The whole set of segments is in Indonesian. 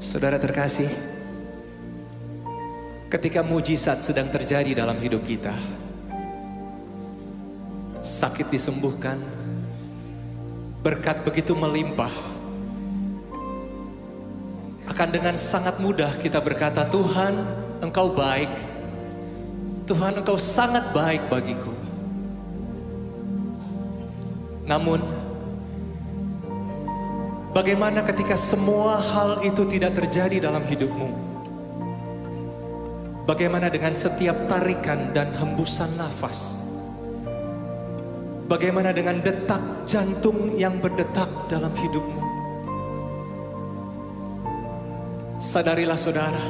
Saudara terkasih, ketika mujizat sedang terjadi dalam hidup kita, sakit disembuhkan, berkat begitu melimpah, akan dengan sangat mudah kita berkata, Tuhan, Engkau baik, Tuhan, Engkau sangat baik bagiku. Namun, bagaimana ketika semua hal itu tidak terjadi dalam hidupmu? Bagaimana dengan setiap tarikan dan hembusan nafas? Bagaimana dengan detak jantung yang berdetak dalam hidupmu? Sadarilah saudara,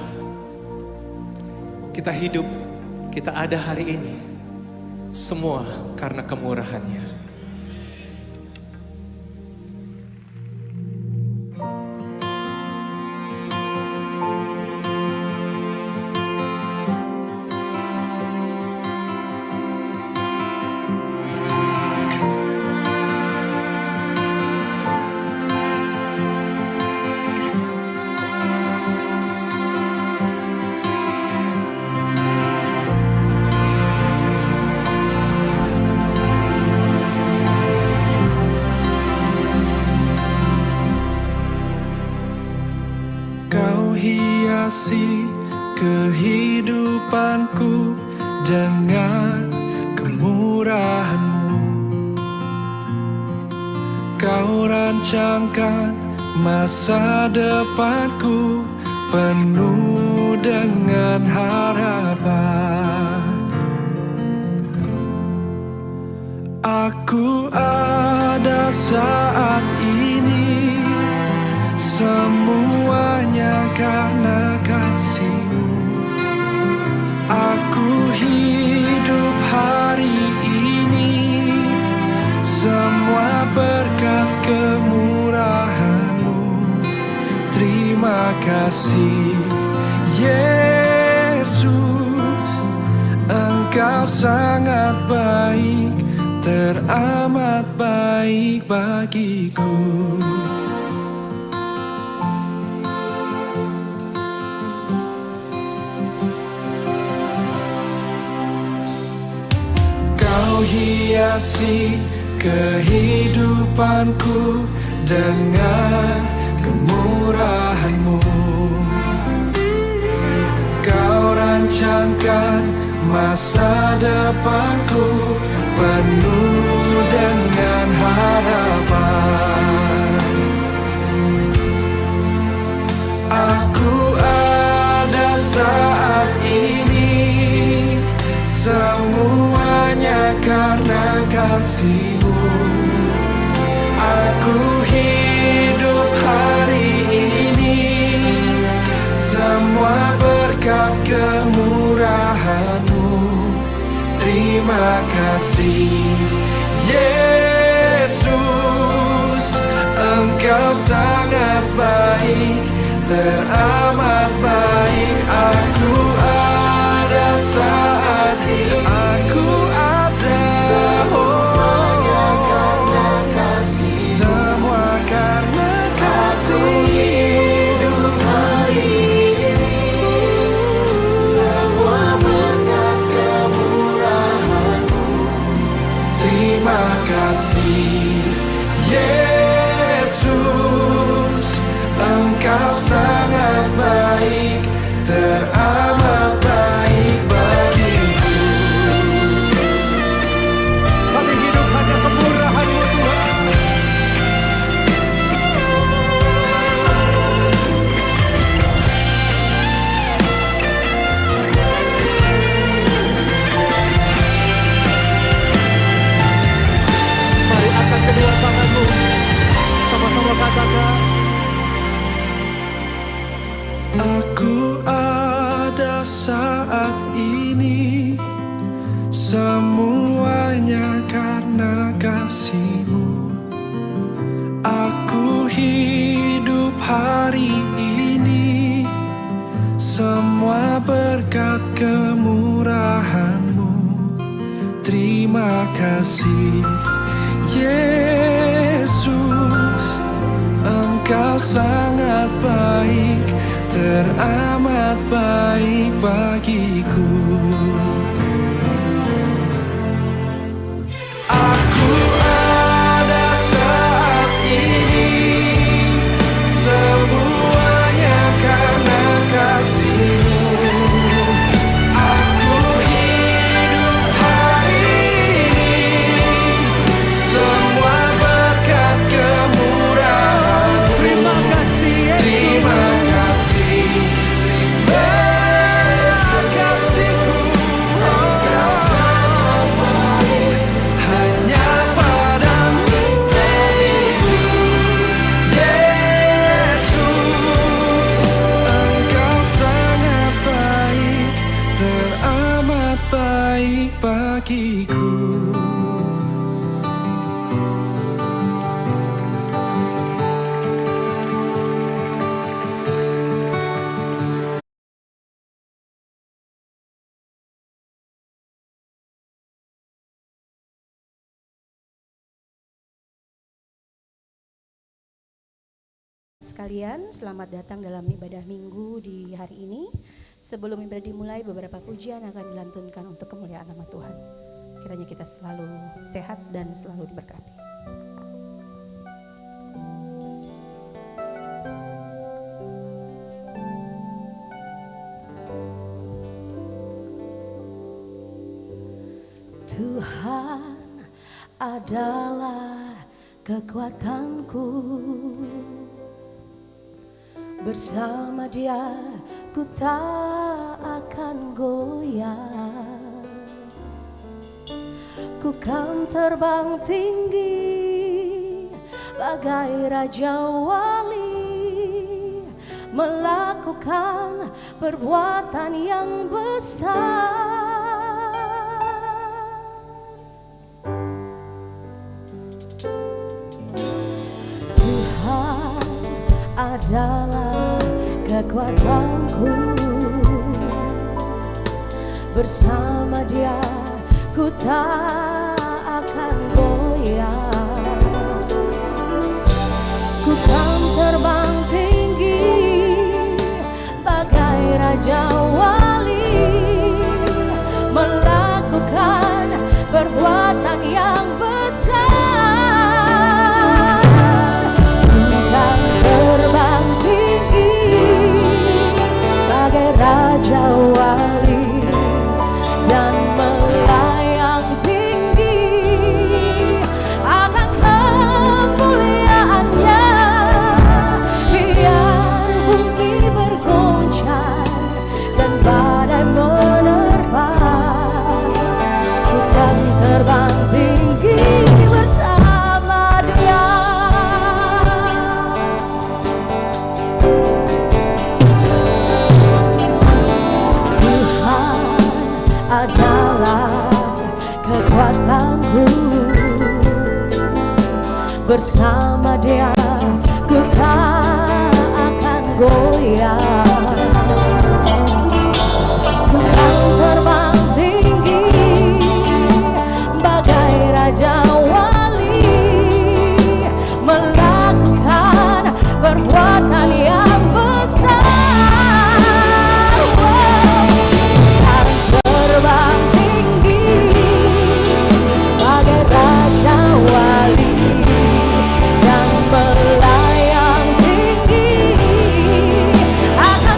kita hidup, kita ada hari ini, semua karena kemurahan-Nya. Kau hiasi kehidupanku dengan kemurahan-Mu. Kau rancangkan masa depanku penuh dengan harapan. Aku ada saat ini, semuanya karena kasih-Mu. Aku hidup hari ini, semua berkat kemurahan-Mu. Terima kasih Yesus, Engkau sangat baik, teramat baik bagiku. Kau hiasi kehidupanku dengan kemurahan-Mu. Kau rancangkan masa depanku penuh dengan harapan. Aku ada saat ini, semuanya karena kasih-Mu. Aku hidup hari ini, semua berkat kemurahan-Mu. Terima kasih Yesus, Engkau sangat baik, teramat baik. Aku ada saat ini, aku ada, semuanya karena kasih, semua karena kasih. Aku hidup hari ini, semua berkat kemurahan-Mu. Terima kasih Yesus, Engkau sangat baik, teramat baik bagiku. Kami hidup hanya kemurahan-Mu, Tuhan. Mari angkat kedua tanganmu, sama-sama katakan, aku ada saat ini, semuanya karena kasih-Mu. Aku hidup hari ini, semua berkat kemurahan-Mu. Terima kasih Yesus, Engkau sangat baik, teramat baik bagiku. Aku ada saat ini, semuanya karena kasih-Mu. Aku hidup hari ini, semua berkat kemurahan-Mu. Terima kasih Yesus. Terima kasih, terima kasih-Ku. Engkau sangat baik, hanya padamu Yesus. Engkau sangat baik, teramat baik bagiku. Sekalian, selamat datang dalam ibadah minggu di hari ini. Sebelum ibadah dimulai, beberapa pujian akan dilantunkan untuk kemuliaan nama Tuhan. Kiranya kita selalu sehat dan selalu diberkati. Tuhan adalah kekuatanku, bersama Dia ku tak akan goyah. Ku kan terbang tinggi bagai Raja Wali, melakukan perbuatan yang besar. Tuhan adalah kekuatanku, bersama Dia ku tak akan goyah. Ku kan terbang tinggi bagai Raja Wali, melakukan perbuatan yang besar. Terbang tinggi bagai Raja Wali dan melayang tinggi akan kemuliaan-Nya. Biar bumi bergoncang dan badai menerpa, bukan terbang tinggi bersama Dia. Adalah kekuatanku, bersama Dia ku tak akan goyah. Ku kan terbang tinggi bagai Raja Wali, melakukan perbuatan yang besar. Terbang tinggi bagai Raja Wali dan melayang tinggi akan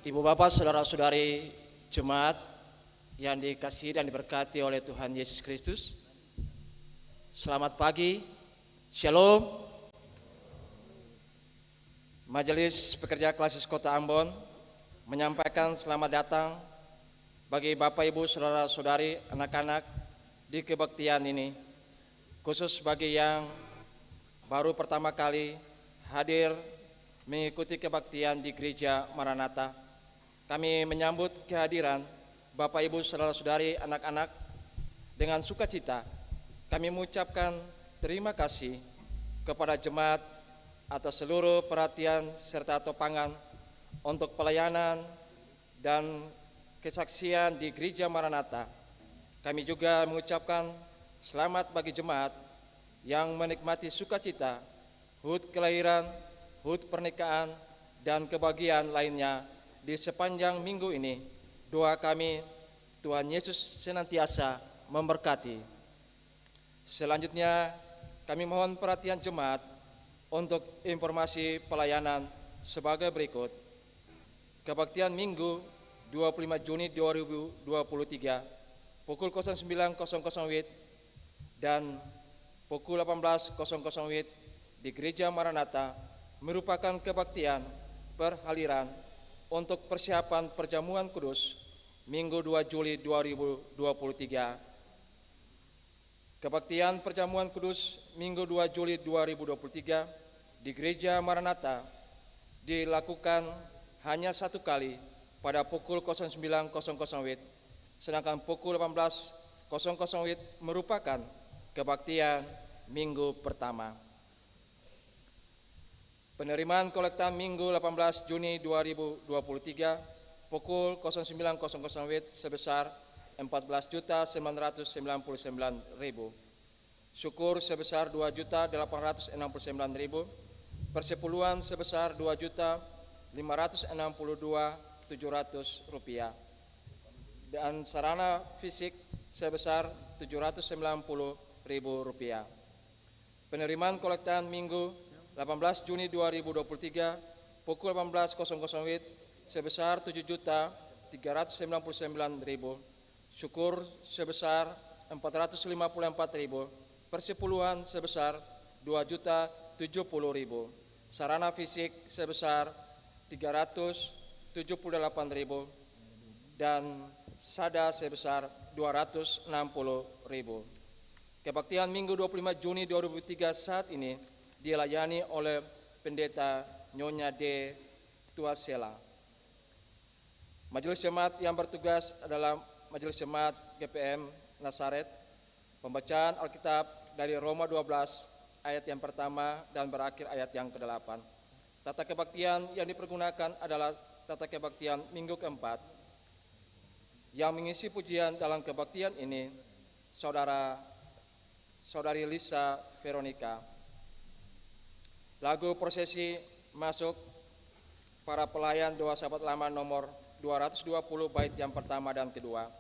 Ibu bapak, saudara-saudari jemaat yang dikasihi dan diberkati oleh Tuhan Yesus Kristus, selamat pagi, Shalom. Majelis Pekerja Klasis Kota Ambon menyampaikan selamat datang bagi bapak ibu, saudara-saudari, anak-anak di kebaktian ini, khusus bagi yang baru pertama kali hadir mengikuti kebaktian di Gereja Maranatha. Kami menyambut kehadiran Bapak Ibu saudara-saudari anak-anak dengan sukacita. Kami mengucapkan terima kasih kepada jemaat atas seluruh perhatian serta topangan untuk pelayanan dan kesaksian di Gereja Maranatha. Kami juga mengucapkan selamat bagi jemaat yang menikmati sukacita, HUT kelahiran, HUT pernikahan, dan kebahagiaan lainnya di sepanjang minggu ini. Doa kami, Tuhan Yesus senantiasa memberkati. Selanjutnya, kami mohon perhatian jemaat untuk informasi pelayanan sebagai berikut. Kebaktian Minggu 25 Juni 2023 pukul 09.00 WIB dan pukul 18.00 WIB di Gereja Maranatha merupakan kebaktian perhaliran untuk persiapan perjamuan kudus Minggu 2 Juli 2023. Kebaktian perjamuan kudus Minggu 2 Juli 2023 di Gereja Maranatha dilakukan hanya satu kali pada pukul 09.00 WIB, sedangkan pukul 18.00 WIB merupakan kebaktian minggu pertama. Penerimaan kolekta Minggu 18 Juni 2023 pukul 09.00 WIB sebesar 14.999.000. Syukur sebesar 2.869.000. Persepuluhan sebesar 2.562.700 rupiah. Dan sarana fisik sebesar 790.000 rupiah. Penerimaan kolektan Minggu 18 Juni 2023 pukul 18.00 WIB sebesar 7.399.000. Syukur sebesar 454.000. Persepuluhan sebesar 2.070.000. Sarana fisik sebesar 378.000 dan sada sebesar 260.000. Kebaktian Minggu 25 Juni 2003 saat ini dilayani oleh Pendeta Nyonya D. Tuasela. Majelis Jemaat yang bertugas adalah Majelis Jemaat GPM Nasaret. Pembacaan Alkitab dari Roma 12 ayat yang pertama dan berakhir ayat yang ke-8. Tata kebaktian yang dipergunakan adalah tata kebaktian minggu keempat. Yang mengisi pujian dalam kebaktian ini Saudari Lisa Veronica. Lagu prosesi masuk para pelayan doa sahabat lama nomor 220 bait yang pertama dan kedua.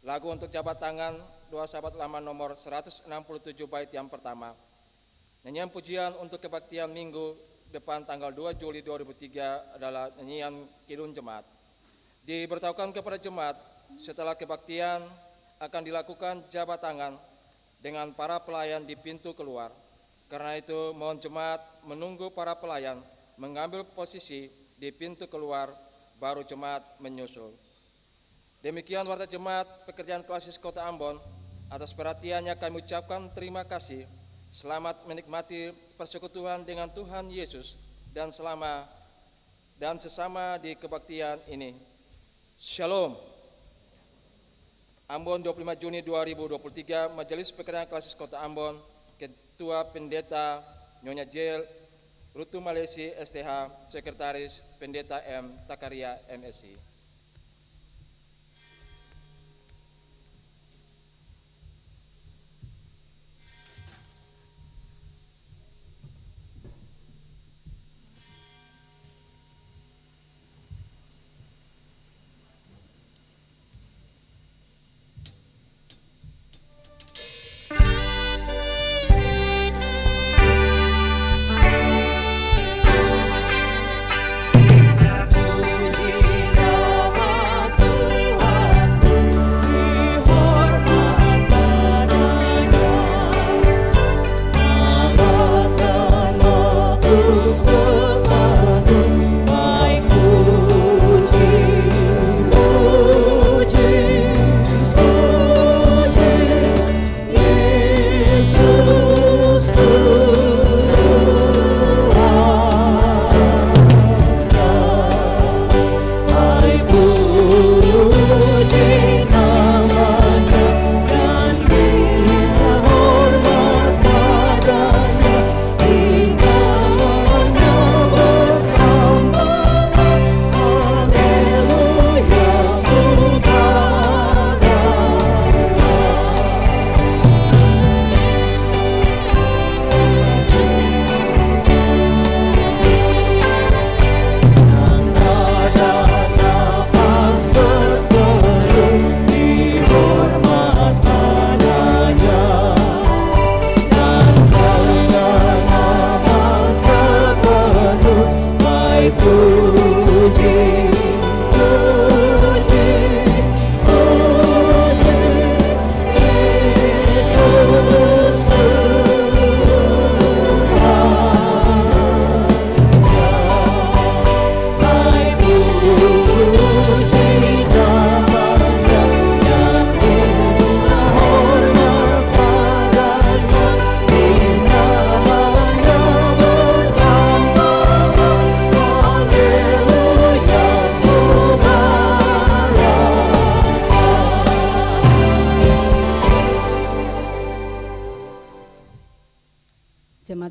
Lagu untuk jabat tangan doa sahabat lama nomor 167 bait yang pertama. Nyanyian pujian untuk kebaktian minggu depan tanggal 2 Juli 2003 adalah nyanyian Kidung Jemaat. Diberitahukan kepada jemaat setelah kebaktian akan dilakukan jabat tangan dengan para pelayan di pintu keluar. Karena itu mohon jemaat menunggu para pelayan mengambil posisi di pintu keluar, baru jemaat menyusul. Demikian warta jemaat Pekerjaan Klasis Kota Ambon. Atas perhatiannya kami ucapkan terima kasih. Selamat menikmati persekutuan dengan Tuhan Yesus dan sesama di kebaktian ini. Shalom. Ambon 25 Juni 2023, Majelis Pekerjaan Klasis Kota Ambon, Ketua Pendeta Nyonya J. Rutu Malesi STH, Sekretaris Pendeta M. Takaria MSI. Puji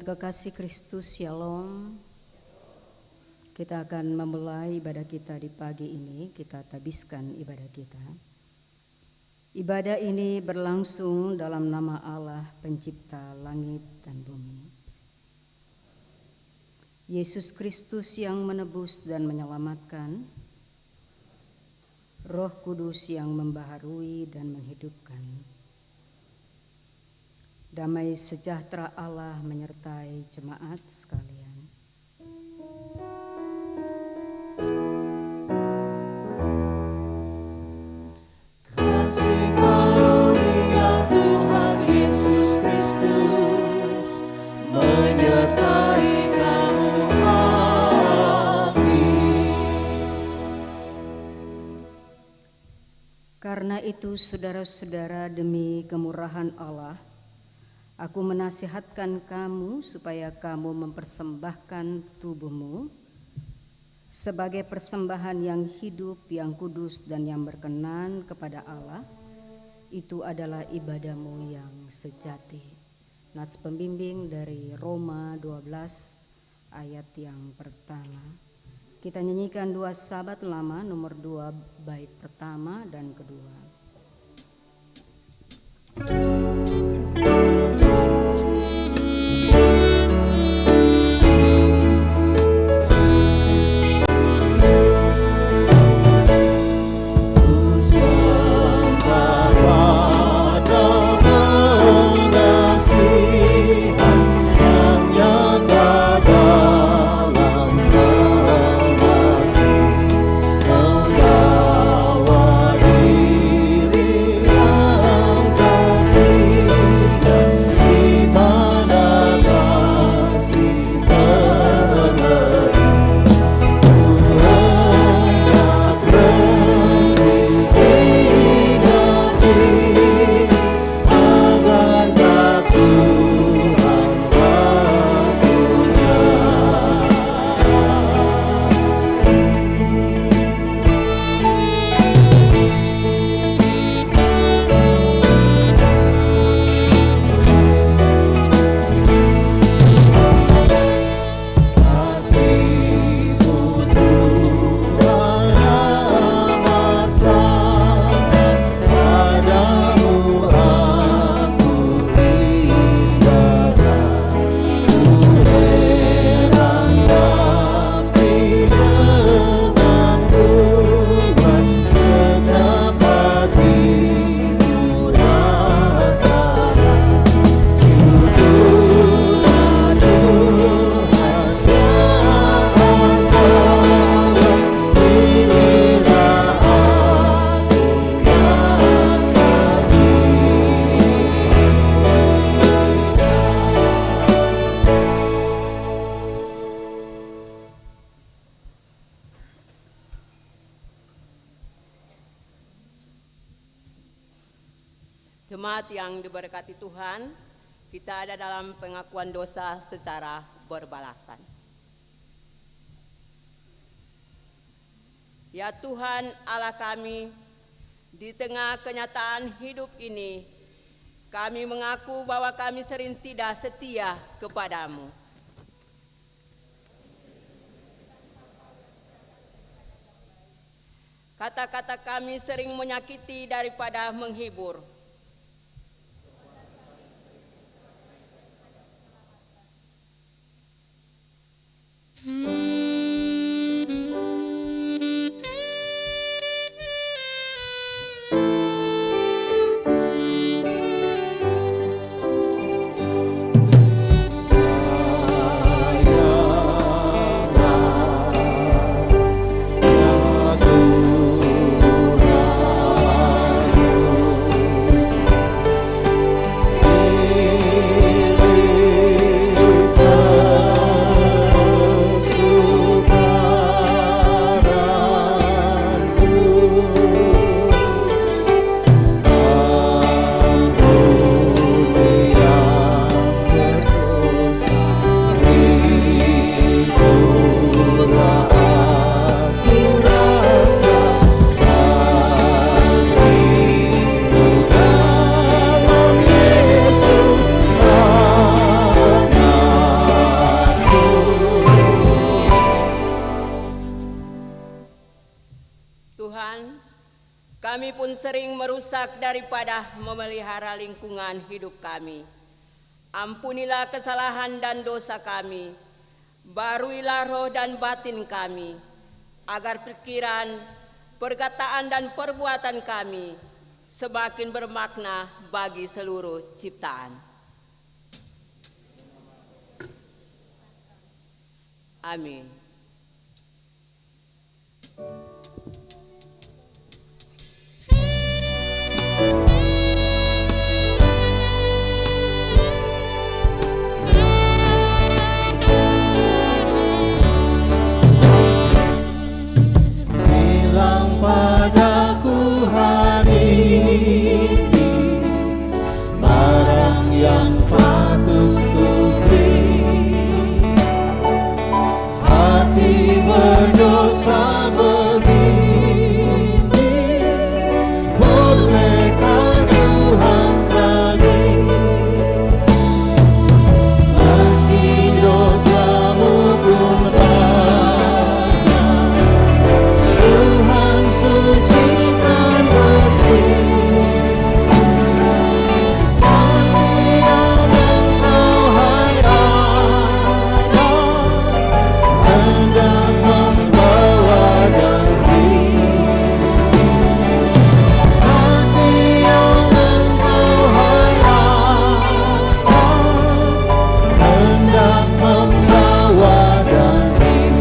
Jemaat kekasih Kristus, Shalom. Kita akan memulai ibadah kita di pagi ini. Kita tabiskan ibadah kita. Ibadah ini berlangsung dalam nama Allah, Pencipta langit dan bumi. Yesus Kristus yang menebus dan menyelamatkan, Roh Kudus yang membaharui dan menghidupkan. Damai sejahtera Allah menyertai jemaat sekalian. Kasih karunia Tuhan Yesus Kristus menyertai kamu. Amin. Karena itu, saudara-saudara, demi kemurahan Allah, aku menasihatkan kamu supaya kamu mempersembahkan tubuhmu sebagai persembahan yang hidup, yang kudus, dan yang berkenan kepada Allah. Itu adalah ibadahmu yang sejati. Nats pembimbing dari Roma 12 ayat yang pertama. Kita nyanyikan 2 Sabat Lama nomor 2 bait pertama dan kedua. Jemaat yang diberkati Tuhan, kita ada dalam pengakuan dosa secara berbalasan. Ya Tuhan Allah kami, di tengah kenyataan hidup ini, kami mengaku bahwa kami sering tidak setia kepadamu. Kata-kata kami sering menyakiti daripada menghibur. Sayanglah ya Tuhan, Tuhan, kami pun sering merusak daripada memelihara lingkungan hidup kami. Ampunilah kesalahan dan dosa kami, baruilah roh dan batin kami, agar pikiran, perkataan dan perbuatan kami semakin bermakna bagi seluruh ciptaan. Amin. Bilang padaku hari ini barang yang patut kuberi. Hati berdosa begini, bolehkah Tuhan kami? Meski dosamu pun banyak, Tuhan sucikan bersih. Hati yang Engkau hayat hendak membawa damai. Hati yang Engkau hayat hendak membawa damai.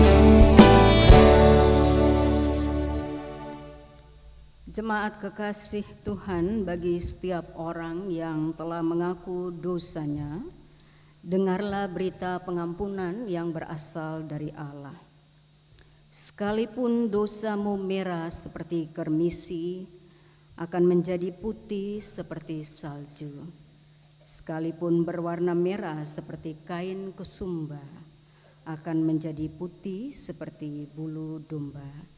Jemaat kekasih Tuhan, bagi setiap orang yang telah mengaku dosanya, dengarlah berita pengampunan yang berasal dari Allah. Sekalipun dosamu merah seperti kermisi, akan menjadi putih seperti salju. Sekalipun berwarna merah seperti kain kesumba, akan menjadi putih seperti bulu domba.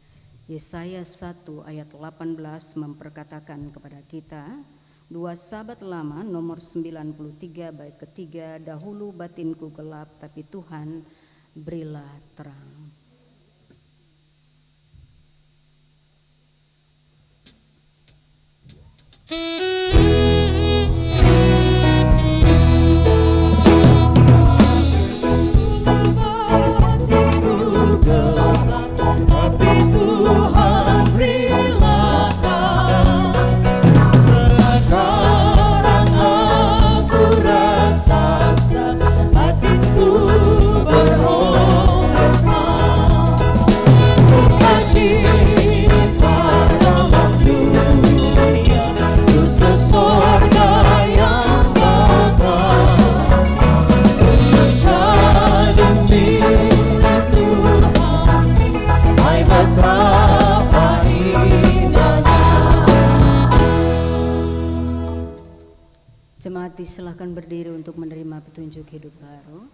Yesaya 1 ayat 18 memperkatakan kepada kita, 2 Sahabat Lama nomor 93 bait ketiga, dahulu batinku gelap tapi Tuhan berilah terang. Batinku gelap, tapi Tuhan berilah terang. Sekarang aku rasa sedap, batinku beroleh senang. Sukacita dalam dunia, terus ke surga yang bakal. Puja demi Tuhan, hai betapa indahnya. Jemaat disilahkan berdiri untuk menerima petunjuk hidup baru.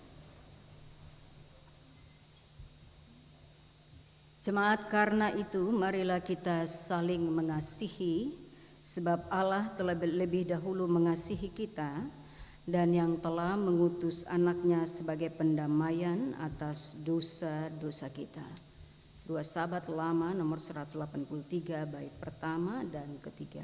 Jemaat, karena itu marilah kita saling mengasihi, sebab Allah telah lebih dahulu mengasihi kita dan yang telah mengutus anaknya sebagai pendamaian atas dosa-dosa kita. 2 Sahabat Lama nomor 183 bait pertama dan ketiga.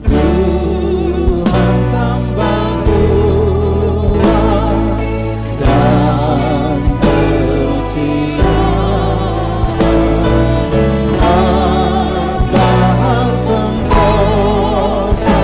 Tuhan tambah kuat dan kesucian, agar sentosa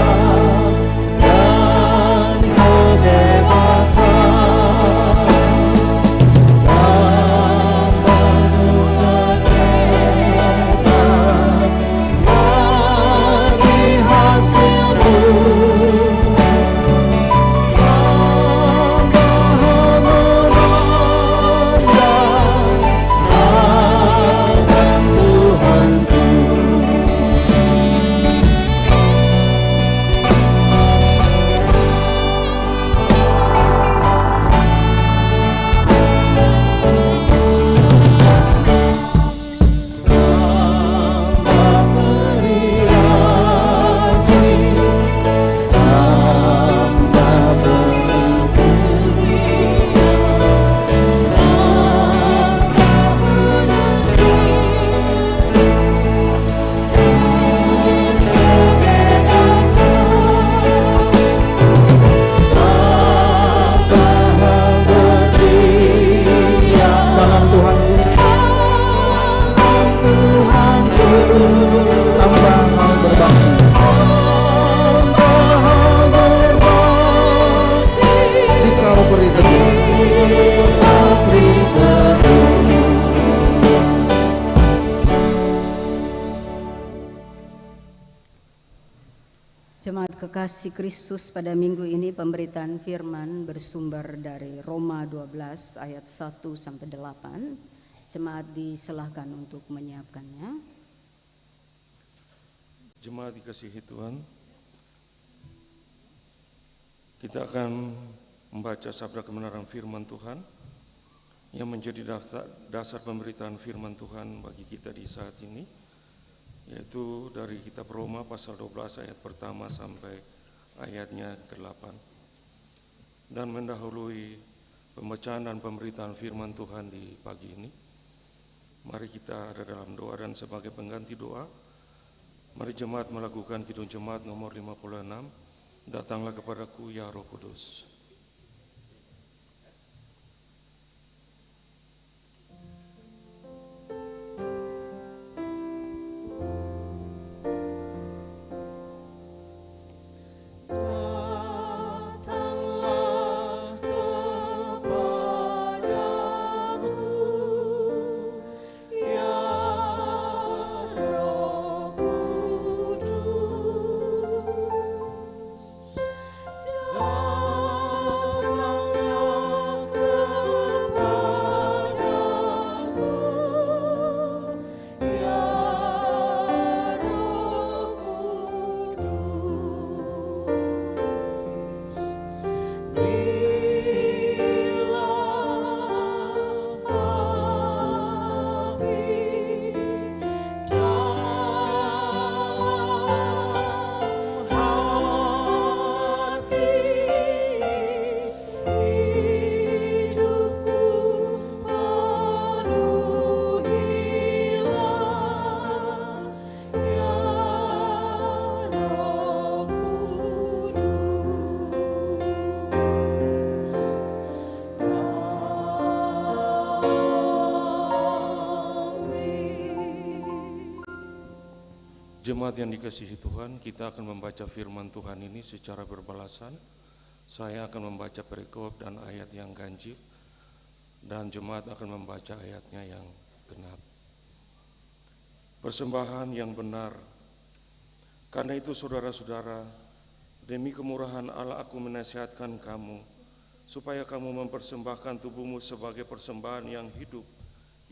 Jemaat kekasih Kristus, pada minggu ini pemberitaan firman bersumber dari Roma 12 ayat 1 sampai 8. Jemaat disilahkan untuk menyiapkannya. Jemaat dikasihi Tuhan, kita akan membaca sabda kebenaran firman Tuhan yang menjadi dasar pemberitaan firman Tuhan bagi kita di saat ini, yaitu dari kitab Roma pasal 12 ayat pertama sampai ayatnya ke-8. Dan mendahului pembacaan dan pemberitaan firman Tuhan di pagi ini, mari kita ada dalam doa, dan sebagai pengganti doa, mari jemaat melakukan kidung jemaat nomor 56, datanglah kepadaku ya Roh Kudus. Jemaat yang dikasihi Tuhan, kita akan membaca firman Tuhan ini secara berbalasan. Saya akan membaca perikop dan ayat yang ganjil, dan jemaat akan membaca ayatnya yang genap. Persembahan yang benar. Karena itu saudara-saudara, demi kemurahan Allah aku menasihatkan kamu, supaya kamu mempersembahkan tubuhmu sebagai persembahan yang hidup,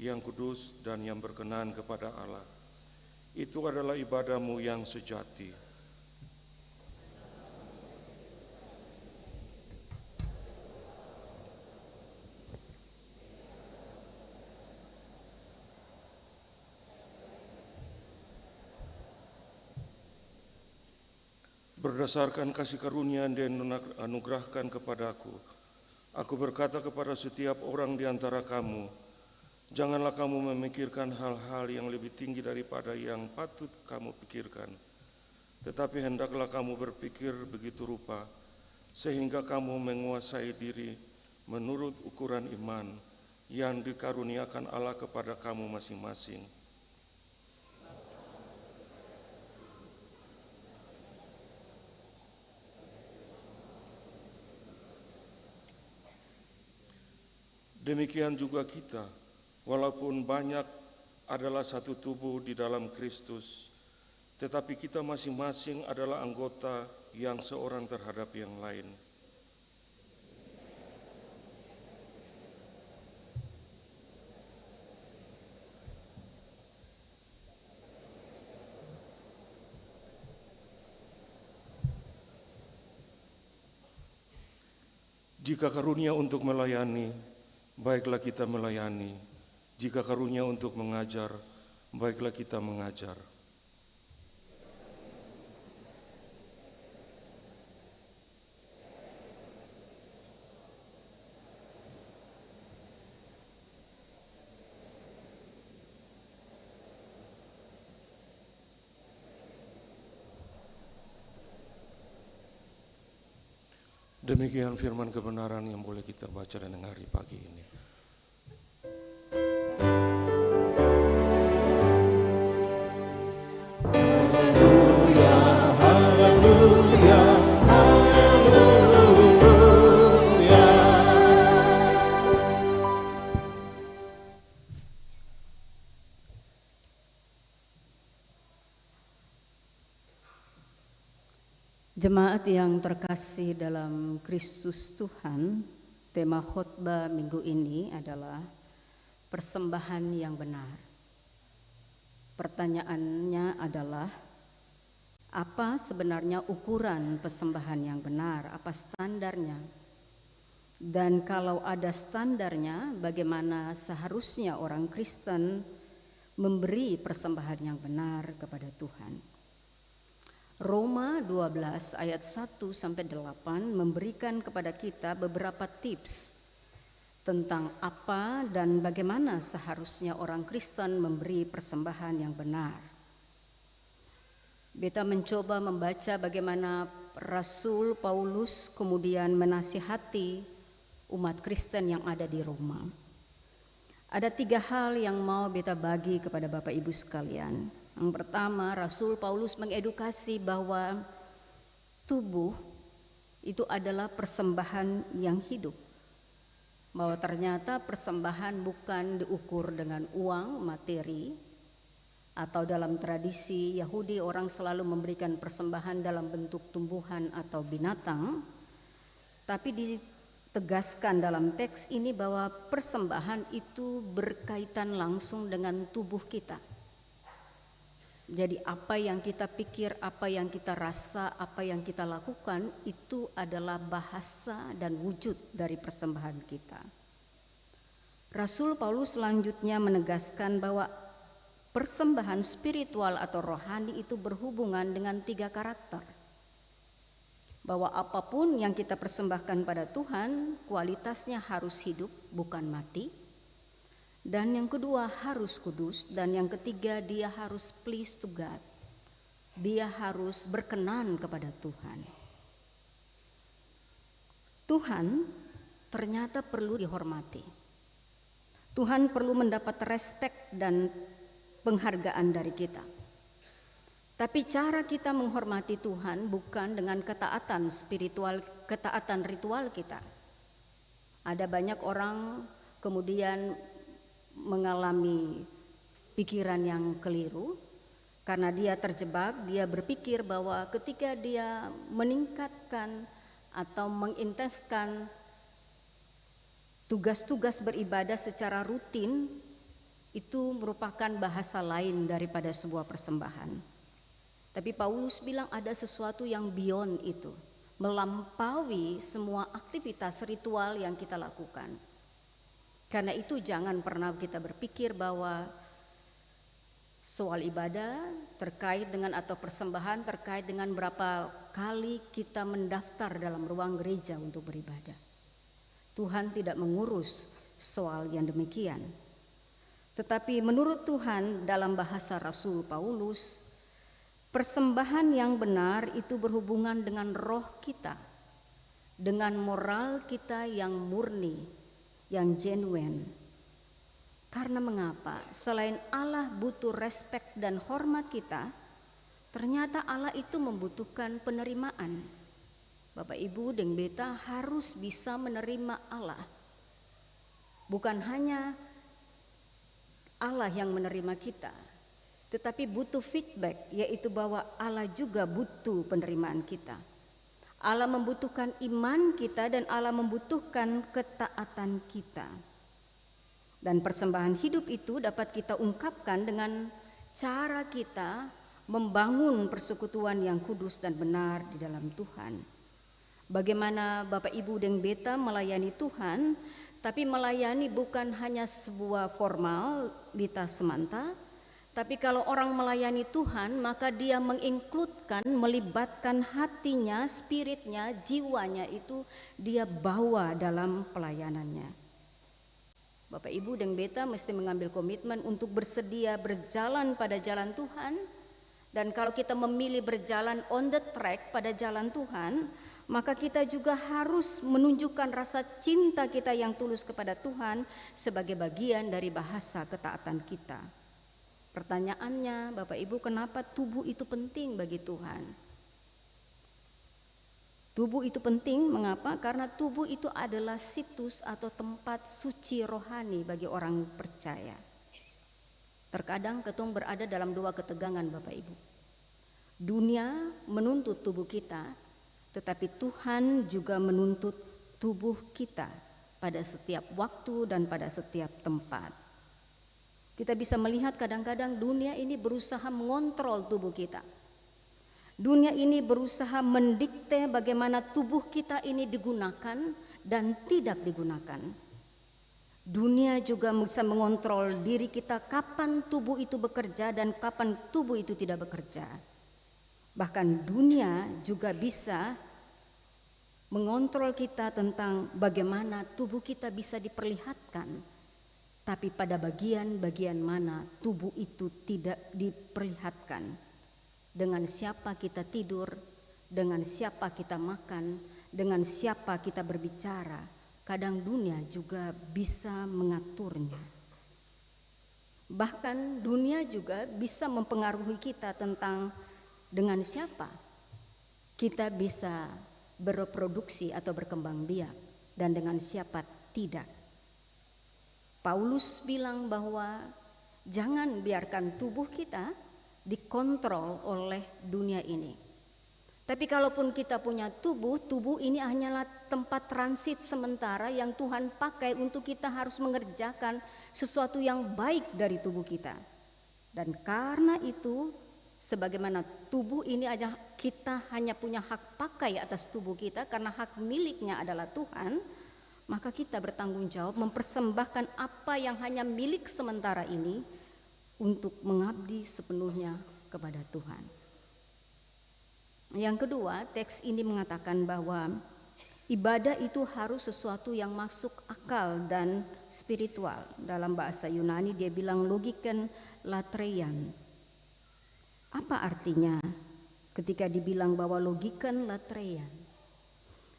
yang kudus, dan yang berkenan kepada Allah. Itu adalah ibadahmu yang sejati. Berdasarkan kasih karunia yang dianugerahkan kepadaku, aku berkata kepada setiap orang di antara kamu, janganlah kamu memikirkan hal-hal yang lebih tinggi daripada yang patut kamu pikirkan. Tetapi hendaklah kamu berpikir begitu rupa, sehingga kamu menguasai diri menurut ukuran iman yang dikaruniakan Allah kepada kamu masing-masing. Demikian juga kita, walaupun banyak adalah satu tubuh di dalam Kristus, tetapi kita masing-masing adalah anggota yang seorang terhadap yang lain. Jika karunia untuk melayani, baiklah kita melayani. Jika karunia untuk mengajar, baiklah kita mengajar. Demikian firman kebenaran yang boleh kita baca dan dengari pagi ini. Jemaat yang terkasih dalam Kristus Tuhan, tema khotbah minggu ini adalah persembahan yang benar. Pertanyaannya adalah, apa sebenarnya ukuran persembahan yang benar? Apa standarnya? Dan kalau ada standarnya, bagaimana seharusnya orang Kristen memberi persembahan yang benar kepada Tuhan? Roma 12 ayat 1-8 memberikan kepada kita beberapa tips tentang apa dan bagaimana seharusnya orang Kristen memberi persembahan yang benar. Beta mencoba membaca bagaimana Rasul Paulus kemudian menasihati umat Kristen yang ada di Roma. Ada 3 hal yang mau beta bagi kepada Bapak Ibu sekalian. Yang pertama, Rasul Paulus mengedukasi bahwa tubuh itu adalah persembahan yang hidup. Bahwa ternyata persembahan bukan diukur dengan uang, materi, atau dalam tradisi Yahudi orang selalu memberikan persembahan dalam bentuk tumbuhan atau binatang. Tapi ditegaskan dalam teks ini bahwa persembahan itu berkaitan langsung dengan tubuh kita. Jadi apa yang kita pikir, apa yang kita rasa, apa yang kita lakukan itu adalah bahasa dan wujud dari persembahan kita. Rasul Paulus selanjutnya menegaskan bahwa persembahan spiritual atau rohani itu berhubungan dengan 3 karakter. Bahwa apapun yang kita persembahkan pada Tuhan, kualitasnya harus hidup, bukan mati. Dan yang kedua harus kudus, dan yang ketiga dia harus please to God. Dia harus berkenan kepada Tuhan. Tuhan ternyata perlu dihormati. Tuhan perlu mendapat respek dan penghargaan dari kita. Tapi cara kita menghormati Tuhan bukan dengan ketaatan spiritual, ketaatan ritual kita. Ada banyak orang kemudian mengalami pikiran yang keliru karena dia terjebak. Dia berpikir bahwa ketika dia meningkatkan atau mengintenskan tugas-tugas beribadah secara rutin, itu merupakan bahasa lain daripada sebuah persembahan. Tapi Paulus bilang ada sesuatu yang beyond itu, melampaui semua aktivitas ritual yang kita lakukan. Karena itu jangan pernah kita berpikir bahwa soal ibadah terkait dengan atau persembahan terkait dengan berapa kali kita mendaftar dalam ruang gereja untuk beribadah. Tuhan tidak mengurus soal yang demikian. Tetapi menurut Tuhan dalam bahasa Rasul Paulus, persembahan yang benar itu berhubungan dengan roh kita, dengan moral kita yang murni, yang genuine. Karena mengapa? Selain Allah butuh respek dan hormat kita, ternyata Allah itu membutuhkan penerimaan. Bapak Ibu dan beta harus bisa menerima Allah. Bukan hanya Allah yang menerima kita, tetapi butuh feedback, yaitu bahwa Allah juga butuh penerimaan kita. Allah membutuhkan iman kita dan Allah membutuhkan ketaatan kita. Dan persembahan hidup itu dapat kita ungkapkan dengan cara kita membangun persekutuan yang kudus dan benar di dalam Tuhan. Bagaimana Bapak Ibu dan beta melayani Tuhan, tapi melayani bukan hanya sebuah formalitas semata. Tapi kalau orang melayani Tuhan, maka dia menginkludkan, melibatkan hatinya, spiritnya, jiwanya itu dia bawa dalam pelayanannya. Bapak Ibu dan beta mesti mengambil komitmen untuk bersedia berjalan pada jalan Tuhan. Dan kalau kita memilih berjalan on the track pada jalan Tuhan, maka kita juga harus menunjukkan rasa cinta kita yang tulus kepada Tuhan sebagai bagian dari bahasa ketaatan kita. Pertanyaannya, Bapak Ibu, kenapa tubuh itu penting bagi Tuhan? Tubuh itu penting, mengapa? Karena tubuh itu adalah situs atau tempat suci rohani bagi orang percaya. Terkadang ketung berada dalam 2 ketegangan Bapak Ibu. Dunia menuntut tubuh kita tetapi Tuhan juga menuntut tubuh kita pada setiap waktu dan pada setiap tempat. Kita bisa melihat kadang-kadang dunia ini berusaha mengontrol tubuh kita. Dunia ini berusaha mendikte bagaimana tubuh kita ini digunakan dan tidak digunakan. Dunia juga bisa mengontrol diri kita kapan tubuh itu bekerja dan kapan tubuh itu tidak bekerja. Bahkan dunia juga bisa mengontrol kita tentang bagaimana tubuh kita bisa diperlihatkan, tapi pada bagian-bagian mana tubuh itu tidak diperlihatkan. Dengan siapa kita tidur, dengan siapa kita makan, dengan siapa kita berbicara, kadang dunia juga bisa mengaturnya. Bahkan dunia juga bisa mempengaruhi kita tentang dengan siapa kita bisa bereproduksi atau berkembang biak dan dengan siapa tidak. Paulus bilang bahwa jangan biarkan tubuh kita dikontrol oleh dunia ini. Tapi kalaupun kita punya tubuh ini hanyalah tempat transit sementara yang Tuhan pakai untuk kita harus mengerjakan sesuatu yang baik dari tubuh kita. Dan karena itu, sebagaimana tubuh ini aja kita hanya punya hak pakai atas tubuh kita karena hak miliknya adalah Tuhan, maka kita bertanggung jawab mempersembahkan apa yang hanya milik sementara ini untuk mengabdi sepenuhnya kepada Tuhan. Yang kedua, teks ini mengatakan bahwa ibadah itu harus sesuatu yang masuk akal dan spiritual. Dalam bahasa Yunani dia bilang logiken latreian. Apa artinya ketika dibilang bahwa logiken latreian?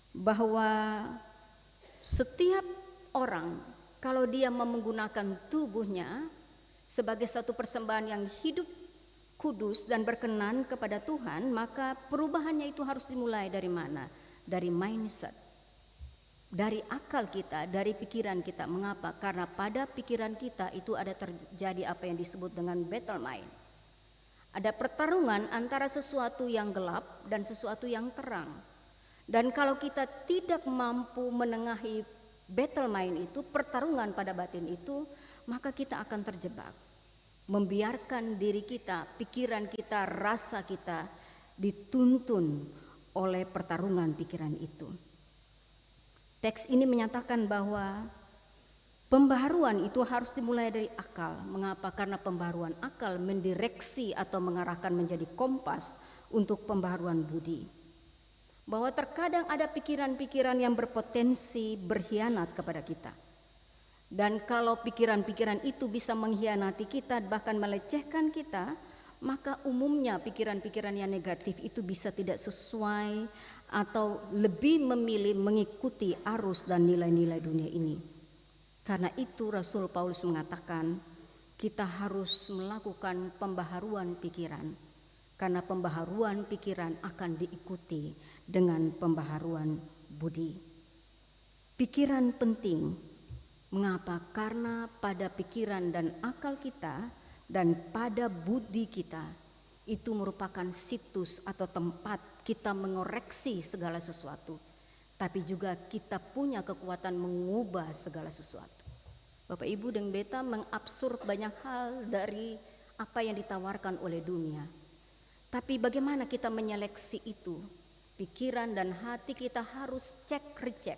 Bahwa setiap orang kalau dia menggunakan tubuhnya sebagai satu persembahan yang hidup, kudus dan berkenan kepada Tuhan, maka perubahannya itu harus dimulai dari mana? Dari mindset, dari akal kita, dari pikiran kita. Mengapa? Karena pada pikiran kita itu ada terjadi apa yang disebut dengan battle mind. Ada pertarungan antara sesuatu yang gelap dan sesuatu yang terang. Dan kalau kita tidak mampu menengahi battle mind itu, pertarungan pada batin itu, maka kita akan terjebak. Membiarkan diri kita, pikiran kita, rasa kita dituntun oleh pertarungan pikiran itu. Teks ini menyatakan bahwa pembaharuan itu harus dimulai dari akal. Mengapa? Karena pembaharuan akal mendireksi atau mengarahkan menjadi kompas untuk pembaharuan budi. Bahwa terkadang ada pikiran-pikiran yang berpotensi berkhianat kepada kita. Dan kalau pikiran-pikiran itu bisa mengkhianati kita, bahkan melecehkan kita, maka umumnya pikiran-pikiran yang negatif itu bisa tidak sesuai atau lebih memilih mengikuti arus dan nilai-nilai dunia ini. Karena itu Rasul Paulus mengatakan kita harus melakukan pembaharuan pikiran. Karena pembaharuan pikiran akan diikuti dengan pembaharuan budi. Pikiran penting. Mengapa? Karena pada pikiran dan akal kita dan pada budi kita itu merupakan situs atau tempat kita mengoreksi segala sesuatu. Tapi juga kita punya kekuatan mengubah segala sesuatu. Bapak Ibu dan Beta mengabsurd banyak hal dari apa yang ditawarkan oleh dunia. Tapi bagaimana kita menyeleksi itu? Pikiran dan hati kita harus cek recek.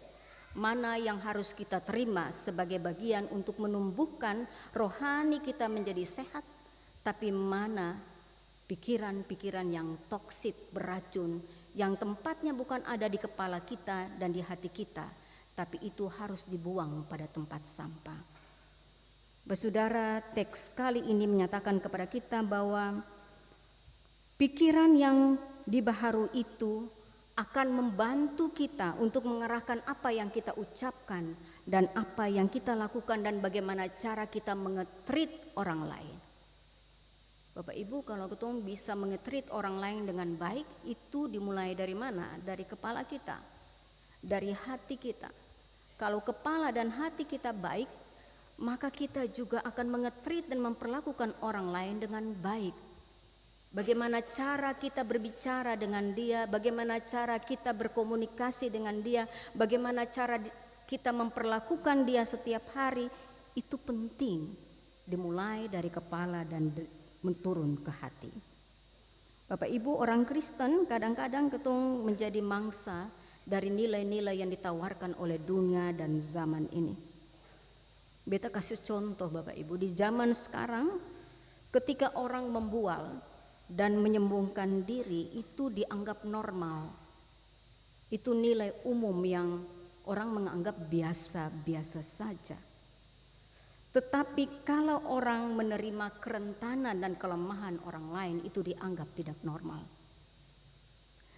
Mana yang harus kita terima sebagai bagian untuk menumbuhkan rohani kita menjadi sehat, tapi mana pikiran-pikiran yang toksik, beracun, yang tempatnya bukan ada di kepala kita dan di hati kita, tapi itu harus dibuang pada tempat sampah. Saudara, teks kali ini menyatakan kepada kita bahwa pikiran yang dibaharui itu akan membantu kita untuk mengarahkan apa yang kita ucapkan dan apa yang kita lakukan dan bagaimana cara kita mengetreat orang lain. Bapak Ibu, kalau kita bisa mengetreat orang lain dengan baik, itu dimulai dari mana? Dari kepala kita, dari hati kita. Kalau kepala dan hati kita baik, maka kita juga akan mengetreat dan memperlakukan orang lain dengan baik. bagaimana cara kita berbicara dengan dia, bagaimana cara kita berkomunikasi dengan dia, bagaimana cara kita memperlakukan dia setiap hari, itu penting dimulai dari kepala dan menurun ke hati. Bapak Ibu, orang Kristen kadang-kadang ketong menjadi mangsa dari nilai-nilai yang ditawarkan oleh dunia dan zaman ini. Beta kasih contoh Bapak Ibu, di zaman sekarang ketika orang membual dan menyembungkan diri itu dianggap normal. Itu nilai umum yang orang menganggap biasa-biasa saja. Tetapi kalau orang menerima kerentanan dan kelemahan orang lain, itu dianggap tidak normal.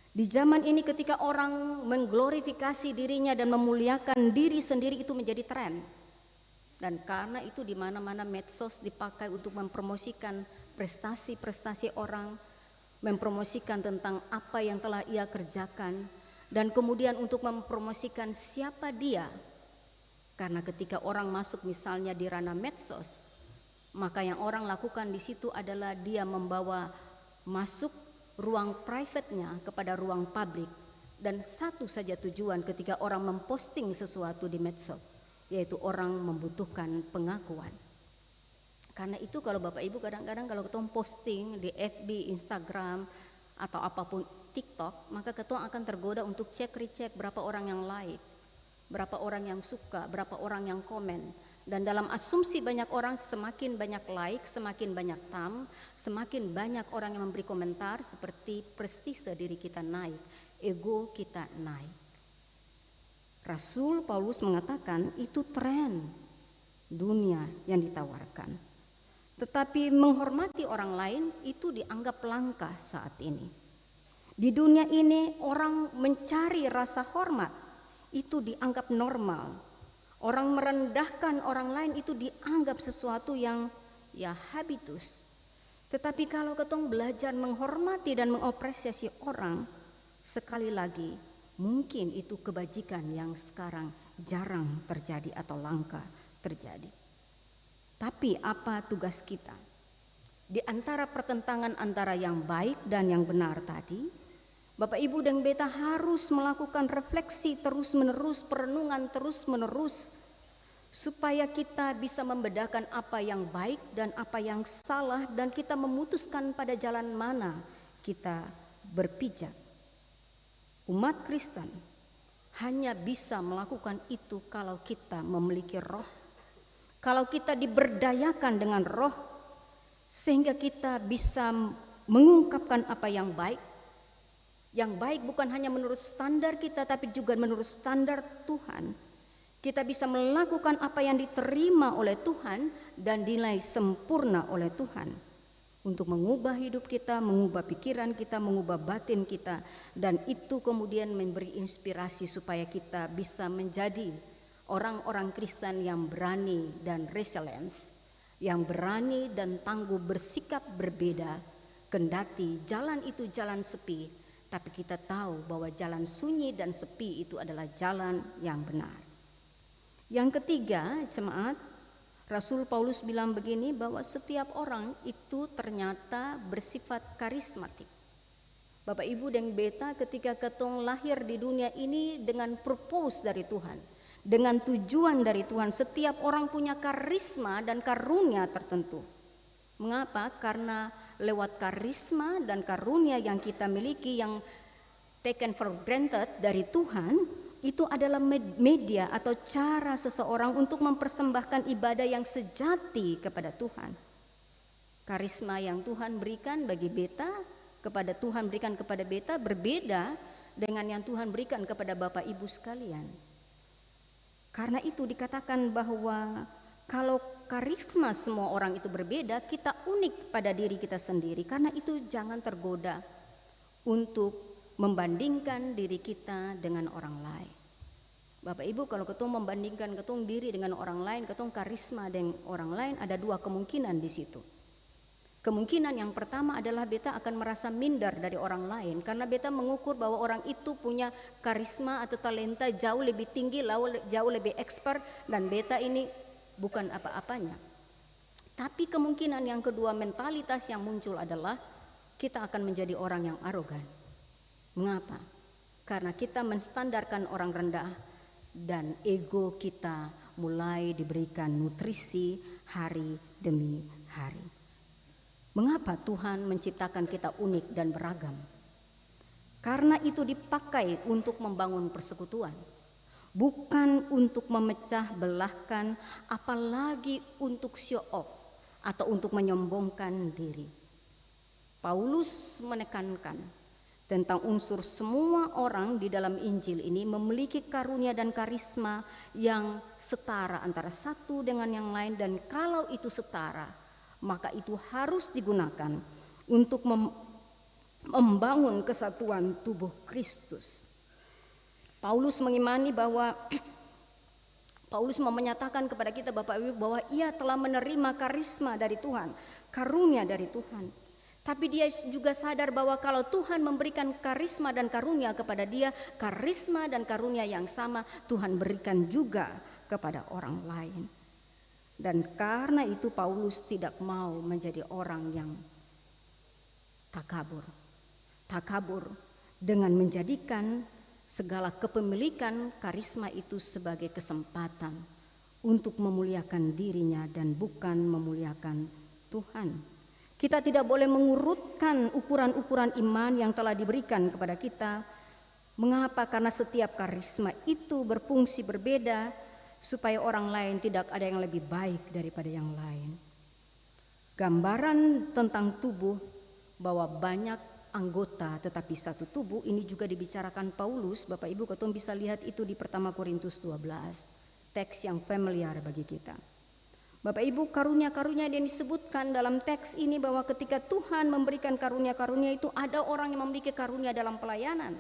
Di zaman ini ketika orang mengglorifikasi dirinya dan memuliakan diri sendiri, itu menjadi tren. Dan karena itu di mana-mana medsos dipakai untuk mempromosikan prestasi-prestasi orang, mempromosikan tentang apa yang telah ia kerjakan, dan kemudian untuk mempromosikan siapa dia. Karena ketika orang masuk misalnya di ranah medsos, maka yang orang lakukan di situ adalah dia membawa masuk ruang private-nya kepada ruang publik, dan satu saja tujuan ketika orang memposting sesuatu di medsos, yaitu orang membutuhkan pengakuan. Karena itu kalau Bapak Ibu kadang-kadang kalau ketong posting di FB, Instagram atau apapun TikTok, maka ketong akan tergoda untuk cek-recek berapa orang yang like, berapa orang yang suka, berapa orang yang komen. Dan dalam asumsi banyak orang, semakin banyak like, semakin banyak semakin banyak orang yang memberi komentar, seperti prestise diri kita naik, ego kita naik. Rasul Paulus mengatakan itu tren dunia yang ditawarkan. Tetapi menghormati orang lain itu dianggap langka saat ini. Di dunia ini orang mencari rasa hormat itu dianggap normal. Orang merendahkan orang lain itu dianggap sesuatu yang habitus. Tetapi kalau ketong belajar menghormati dan mengapresiasi orang, sekali lagi mungkin itu kebajikan yang sekarang jarang terjadi atau langka terjadi. Tapi apa tugas kita? Di antara pertentangan antara yang baik dan yang benar tadi, Bapak Ibu dan Beta harus melakukan refleksi terus-menerus, perenungan terus-menerus, supaya kita bisa membedakan apa yang baik dan apa yang salah, dan kita memutuskan pada jalan mana kita berpijak. Umat Kristen hanya bisa melakukan itu kalau kita memiliki roh, kalau kita diberdayakan dengan roh, sehingga kita bisa mengungkapkan apa yang baik. Yang baik bukan hanya menurut standar kita, tapi juga menurut standar Tuhan. Kita bisa melakukan apa yang diterima oleh Tuhan dan dinilai sempurna oleh Tuhan, untuk mengubah hidup kita, mengubah pikiran kita, mengubah batin kita, dan itu kemudian memberi inspirasi supaya kita bisa menjadi orang-orang Kristen yang berani dan resilience, yang berani dan tangguh bersikap berbeda, kendati jalan itu jalan sepi, tapi kita tahu bahwa jalan sunyi dan sepi itu adalah jalan yang benar. Yang ketiga, jemaat, Rasul Paulus bilang begini, bahwa setiap orang itu ternyata bersifat karismatik. Bapak Ibu dan Beta, ketika ketong lahir di dunia ini dengan purpose dari Tuhan, dengan tujuan dari Tuhan, setiap orang punya karisma dan karunia tertentu. Mengapa? Karena lewat karisma dan karunia yang kita miliki, yang taken for granted dari Tuhan, itu adalah media atau cara seseorang untuk mempersembahkan ibadah yang sejati kepada Tuhan. Karisma yang Tuhan berikan bagi Beta, kepada Tuhan berikan kepada Beta, berbeda dengan yang Tuhan berikan kepada Bapak Ibu sekalian. Karena itu dikatakan bahwa kalau karisma semua orang itu berbeda, kita unik pada diri kita sendiri. Karena itu jangan tergoda untuk membandingkan diri kita dengan orang lain. Bapak Ibu, kalau ketong membandingkan ketong diri dengan orang lain, ketong karisma dengan orang lain, ada dua kemungkinan di situ. Kemungkinan yang pertama adalah beta akan merasa minder dari orang lain, karena beta mengukur bahwa orang itu punya karisma atau talenta jauh lebih tinggi, jauh lebih expert, dan beta ini bukan apa-apanya. Tapi kemungkinan yang kedua, mentalitas yang muncul adalah kita akan menjadi orang yang arogan. Mengapa? Karena kita menstandarkan orang rendah dan ego kita mulai diberikan nutrisi hari demi hari. Mengapa Tuhan menciptakan kita unik dan beragam? Karena itu dipakai untuk membangun persekutuan, bukan untuk memecah belahkan, apalagi untuk show off atau untuk menyombongkan diri. Paulus menekankan tentang unsur semua orang di dalam Injil ini memiliki karunia dan karisma yang setara antara satu dengan yang lain, dan kalau itu setara, maka itu harus digunakan untuk membangun kesatuan tubuh Kristus. Paulus mengimani bahwa Paulus menyatakan kepada kita Bapak Ibu bahwa ia telah menerima karisma dari Tuhan, karunia dari Tuhan. Tapi dia juga sadar bahwa kalau Tuhan memberikan karisma dan karunia kepada dia, karisma dan karunia yang sama Tuhan berikan juga kepada orang lain. Dan karena itu Paulus tidak mau menjadi orang yang takabur. Takabur dengan menjadikan segala kepemilikan karisma itu sebagai kesempatan untuk memuliakan dirinya dan bukan memuliakan Tuhan. Kita tidak boleh mengurutkan ukuran-ukuran iman yang telah diberikan kepada kita. Mengapa? Karena setiap karisma itu berfungsi berbeda supaya orang lain tidak ada yang lebih baik daripada yang lain. Gambaran tentang tubuh bahwa banyak anggota tetapi satu tubuh ini juga dibicarakan Paulus. Bapak Ibu ketum bisa lihat itu di 1 Korintus 12, teks yang familiar bagi kita. Bapak Ibu, karunia-karunia yang disebutkan dalam teks ini bahwa ketika Tuhan memberikan karunia-karunia itu, ada orang yang memiliki karunia dalam pelayanan,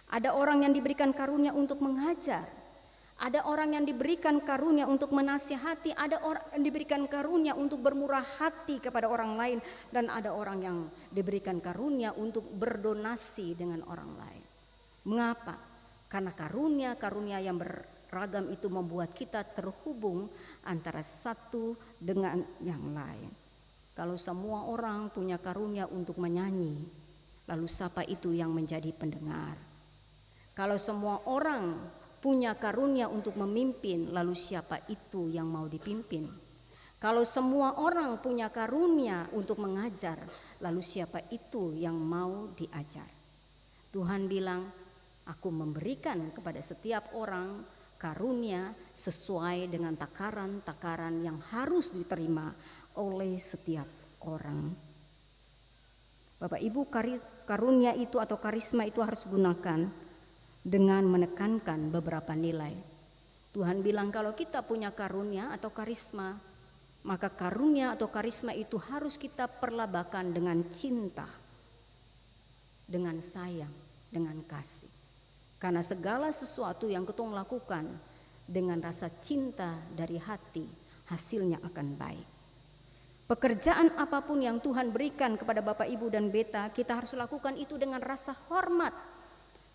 ada orang yang diberikan karunia untuk mengajar, ada orang yang diberikan karunia untuk menasihati, ada orang yang diberikan karunia untuk bermurah hati kepada orang lain, dan ada orang yang diberikan karunia untuk berdonasi dengan orang lain. Mengapa? Karena karunia-karunia yang beragam itu membuat kita terhubung antara satu dengan yang lain. Kalau semua orang punya karunia untuk menyanyi, lalu siapa itu yang menjadi pendengar? Kalau semua orang punya karunia untuk memimpin, lalu siapa itu yang mau dipimpin? Kalau semua orang punya karunia untuk mengajar, lalu siapa itu yang mau diajar? Tuhan bilang, aku memberikan kepada setiap orang karunia sesuai dengan takaran-takaran yang harus diterima oleh setiap orang. Bapak Ibu, karunia itu atau karisma itu harus gunakan dengan menekankan beberapa nilai. Tuhan bilang kalau kita punya karunia atau karisma, maka karunia atau karisma itu harus kita perlabakan dengan cinta, dengan sayang, dengan kasih. Karena segala sesuatu yang ketong lakukan dengan rasa cinta dari hati, hasilnya akan baik. Pekerjaan apapun yang Tuhan berikan kepada Bapak Ibu dan Beta, kita harus lakukan itu dengan rasa hormat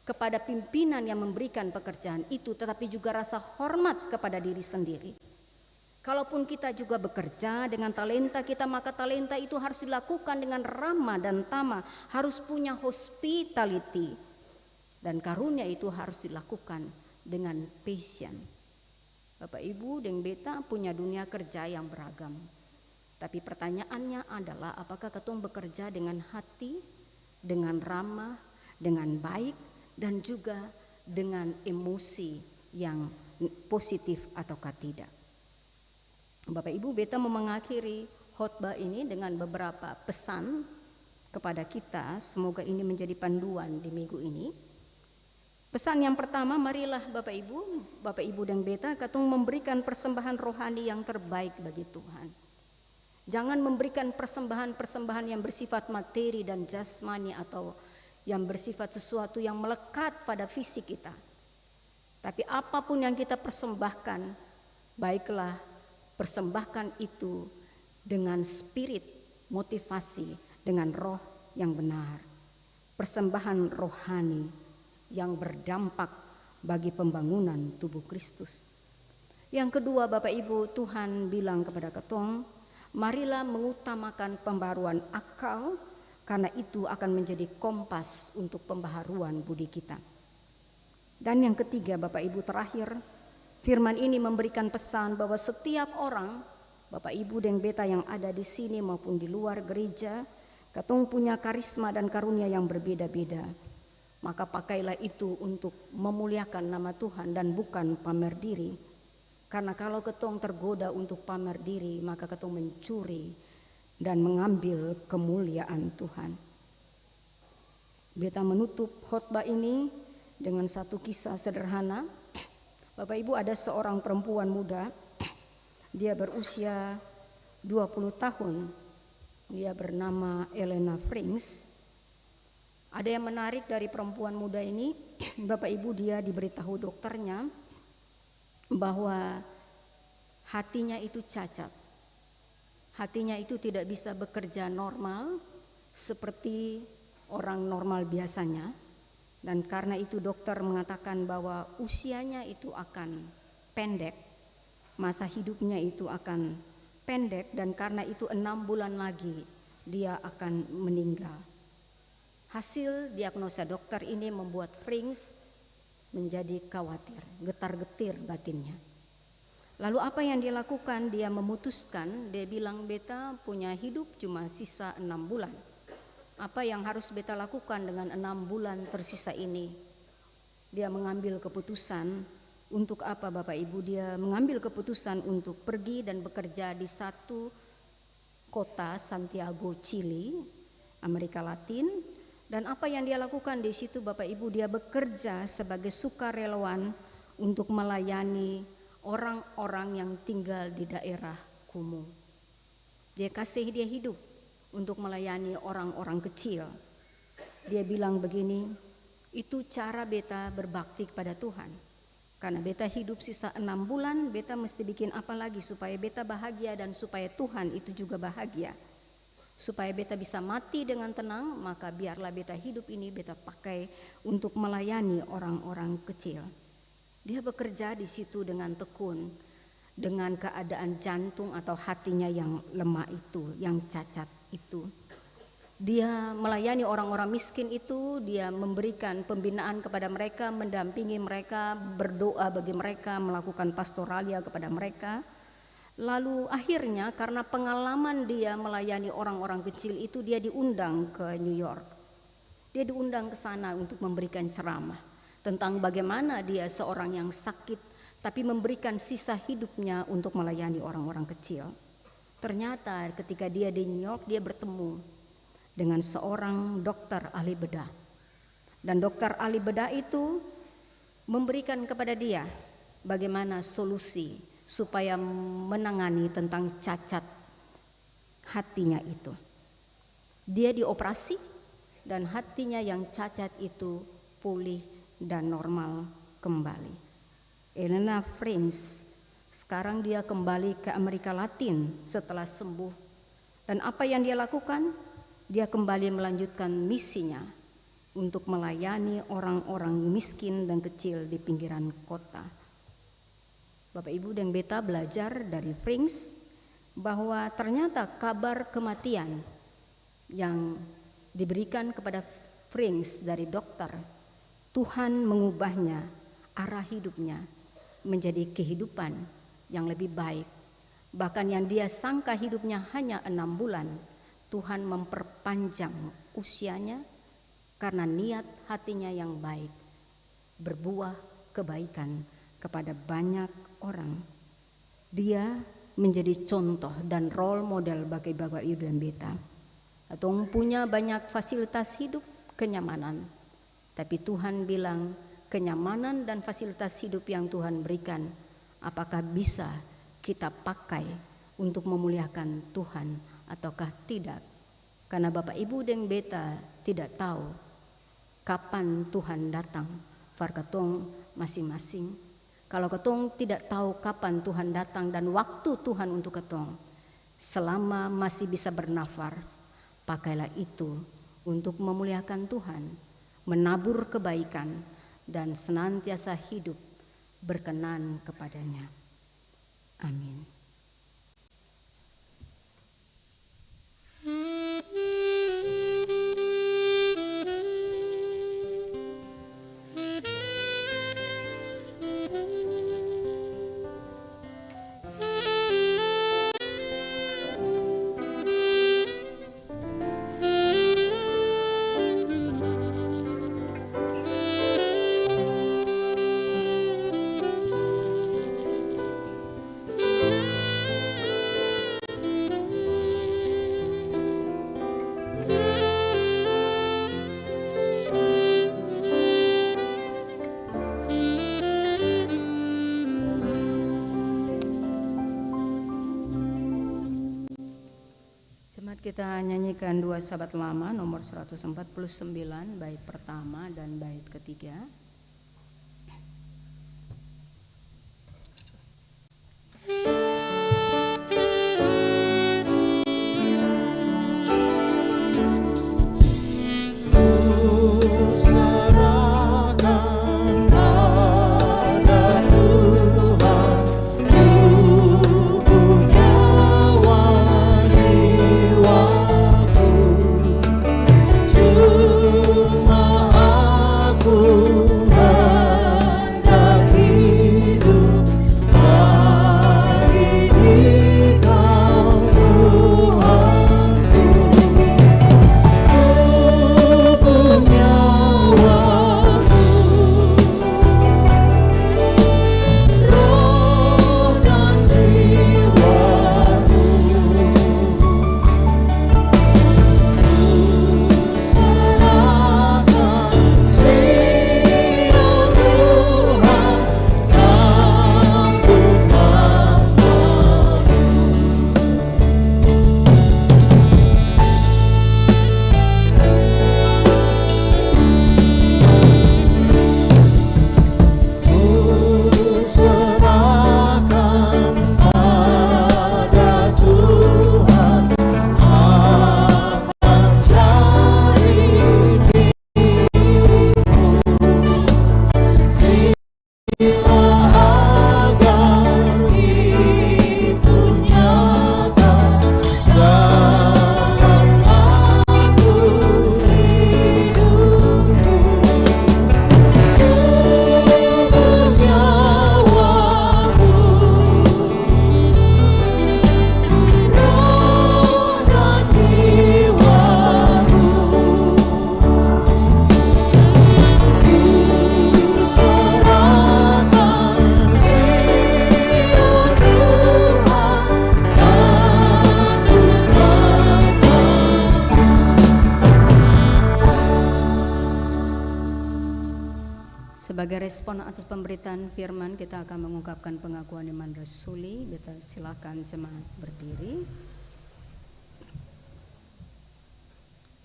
kepada pimpinan yang memberikan pekerjaan itu, tetapi juga rasa hormat kepada diri sendiri. Kalaupun kita juga bekerja dengan talenta kita, maka talenta itu harus dilakukan dengan ramah dan tamah, harus punya hospitality. Dan karunia itu harus dilakukan dengan passion. Bapak Ibu dan Beta punya dunia kerja yang beragam. Tapi pertanyaannya adalah apakah ketong bekerja dengan hati, dengan ramah, dengan baik, dan juga dengan emosi yang positif ataukah tidak. Bapak Ibu, Beta mau mengakhiri khotbah ini dengan beberapa pesan kepada kita. Semoga ini menjadi panduan di minggu ini. Pesan yang pertama, marilah Bapak Ibu dan Beta katong memberikan persembahan rohani yang terbaik bagi Tuhan. Jangan memberikan persembahan-persembahan yang bersifat materi dan jasmani atau yang bersifat sesuatu yang melekat pada fisik kita. Tapi apapun yang kita persembahkan, baiklah persembahkan itu dengan spirit, motivasi, dengan roh yang benar. Persembahan rohani yang berdampak bagi pembangunan tubuh Kristus. Yang kedua, Bapak Ibu, Tuhan bilang kepada ketong, marilah mengutamakan pembaruan akal karena itu akan menjadi kompas untuk pembaharuan budi kita. Dan yang ketiga, Bapak Ibu, terakhir, firman ini memberikan pesan bahwa setiap orang, Bapak Ibu dan Beta yang ada di sini maupun di luar gereja, katong punya karisma dan karunia yang berbeda-beda. Maka pakailah itu untuk memuliakan nama Tuhan dan bukan pamer diri. Karena kalau ketong tergoda untuk pamer diri, maka ketong mencuri dan mengambil kemuliaan Tuhan. Beta menutup khotbah ini dengan satu kisah sederhana. Bapak Ibu, ada seorang perempuan muda, dia berusia 20 tahun, dia bernama Elena Frings. Ada yang menarik dari perempuan muda ini, Bapak Ibu, dia diberitahu dokternya bahwa hatinya itu cacat. Hatinya itu tidak bisa bekerja normal seperti orang normal biasanya. Dan karena itu dokter mengatakan bahwa usianya itu akan pendek, masa hidupnya itu akan pendek, dan karena itu 6 bulan lagi dia akan meninggal. Hasil diagnosa dokter ini membuat Frings menjadi khawatir, getar-getir batinnya. Lalu apa yang dia lakukan? Dia memutuskan, dia bilang, Beta punya hidup cuma sisa 6 bulan. Apa yang harus Beta lakukan dengan 6 bulan tersisa ini? Dia mengambil keputusan untuk apa, Bapak Ibu? Dia mengambil keputusan untuk pergi dan bekerja di satu kota, Santiago, Chili, Amerika Latin. Dan apa yang dia lakukan di situ, Bapak Ibu? Dia bekerja sebagai sukarelawan untuk melayani orang-orang yang tinggal di daerah kumuh. Dia kasih dia hidup untuk melayani orang-orang kecil. Dia bilang begini, itu cara Beta berbakti kepada Tuhan. Karena Beta hidup sisa 6 bulan, Beta mesti bikin apa lagi supaya Beta bahagia dan supaya Tuhan itu juga bahagia. Supaya Beta bisa mati dengan tenang, maka biarlah Beta hidup ini Beta pakai untuk melayani orang-orang kecil. Dia bekerja di situ dengan tekun, dengan keadaan jantung atau hatinya yang lemah itu, yang cacat itu. Dia melayani orang-orang miskin itu, dia memberikan pembinaan kepada mereka, mendampingi mereka, berdoa bagi mereka, melakukan pastoralia kepada mereka. Lalu akhirnya karena pengalaman dia melayani orang-orang kecil itu, dia diundang ke New York. Dia diundang ke sana untuk memberikan ceramah tentang bagaimana dia seorang yang sakit tapi memberikan sisa hidupnya untuk melayani orang-orang kecil. Ternyata ketika dia di New York, dia bertemu dengan seorang dokter ahli bedah. Dan dokter ahli bedah itu memberikan kepada dia bagaimana solusi supaya menangani tentang cacat hatinya itu. Dia dioperasi dan hatinya yang cacat itu pulih dan normal kembali. Elena Frings sekarang dia kembali ke Amerika Latin setelah sembuh. Dan apa yang dia lakukan? Dia kembali melanjutkan misinya untuk melayani orang-orang miskin dan kecil di pinggiran kota. Bapak Ibu dan Beta belajar dari Frings bahwa ternyata kabar kematian yang diberikan kepada Frings dari dokter, Tuhan mengubahnya, arah hidupnya menjadi kehidupan yang lebih baik. Bahkan yang dia sangka hidupnya hanya 6 bulan, Tuhan memperpanjang usianya karena niat hatinya yang baik, berbuah kebaikan kepada banyak orang. Dia menjadi contoh dan role model bagi Bapak Ibu dan Beta. Atau punya banyak fasilitas hidup, kenyamanan. Tapi Tuhan bilang, kenyamanan dan fasilitas hidup yang Tuhan berikan, apakah bisa kita pakai untuk memuliakan Tuhan ataukah tidak? Karena Bapak Ibu dan Beta tidak tahu kapan Tuhan datang far ketong masing-masing. Kalau ketong tidak tahu kapan Tuhan datang dan waktu Tuhan untuk ketong, selama masih bisa bernafas, pakailah itu untuk memuliakan Tuhan, menabur kebaikan dan senantiasa hidup berkenan kepadanya. Amin. Kita nyanyikan dua sahabat lama nomor 149 bait pertama dan bait ketiga. Sebagai respon atas pemberitaan firman, kita akan mengungkapkan pengakuan iman rasuli. Kita silakan jemaat berdiri.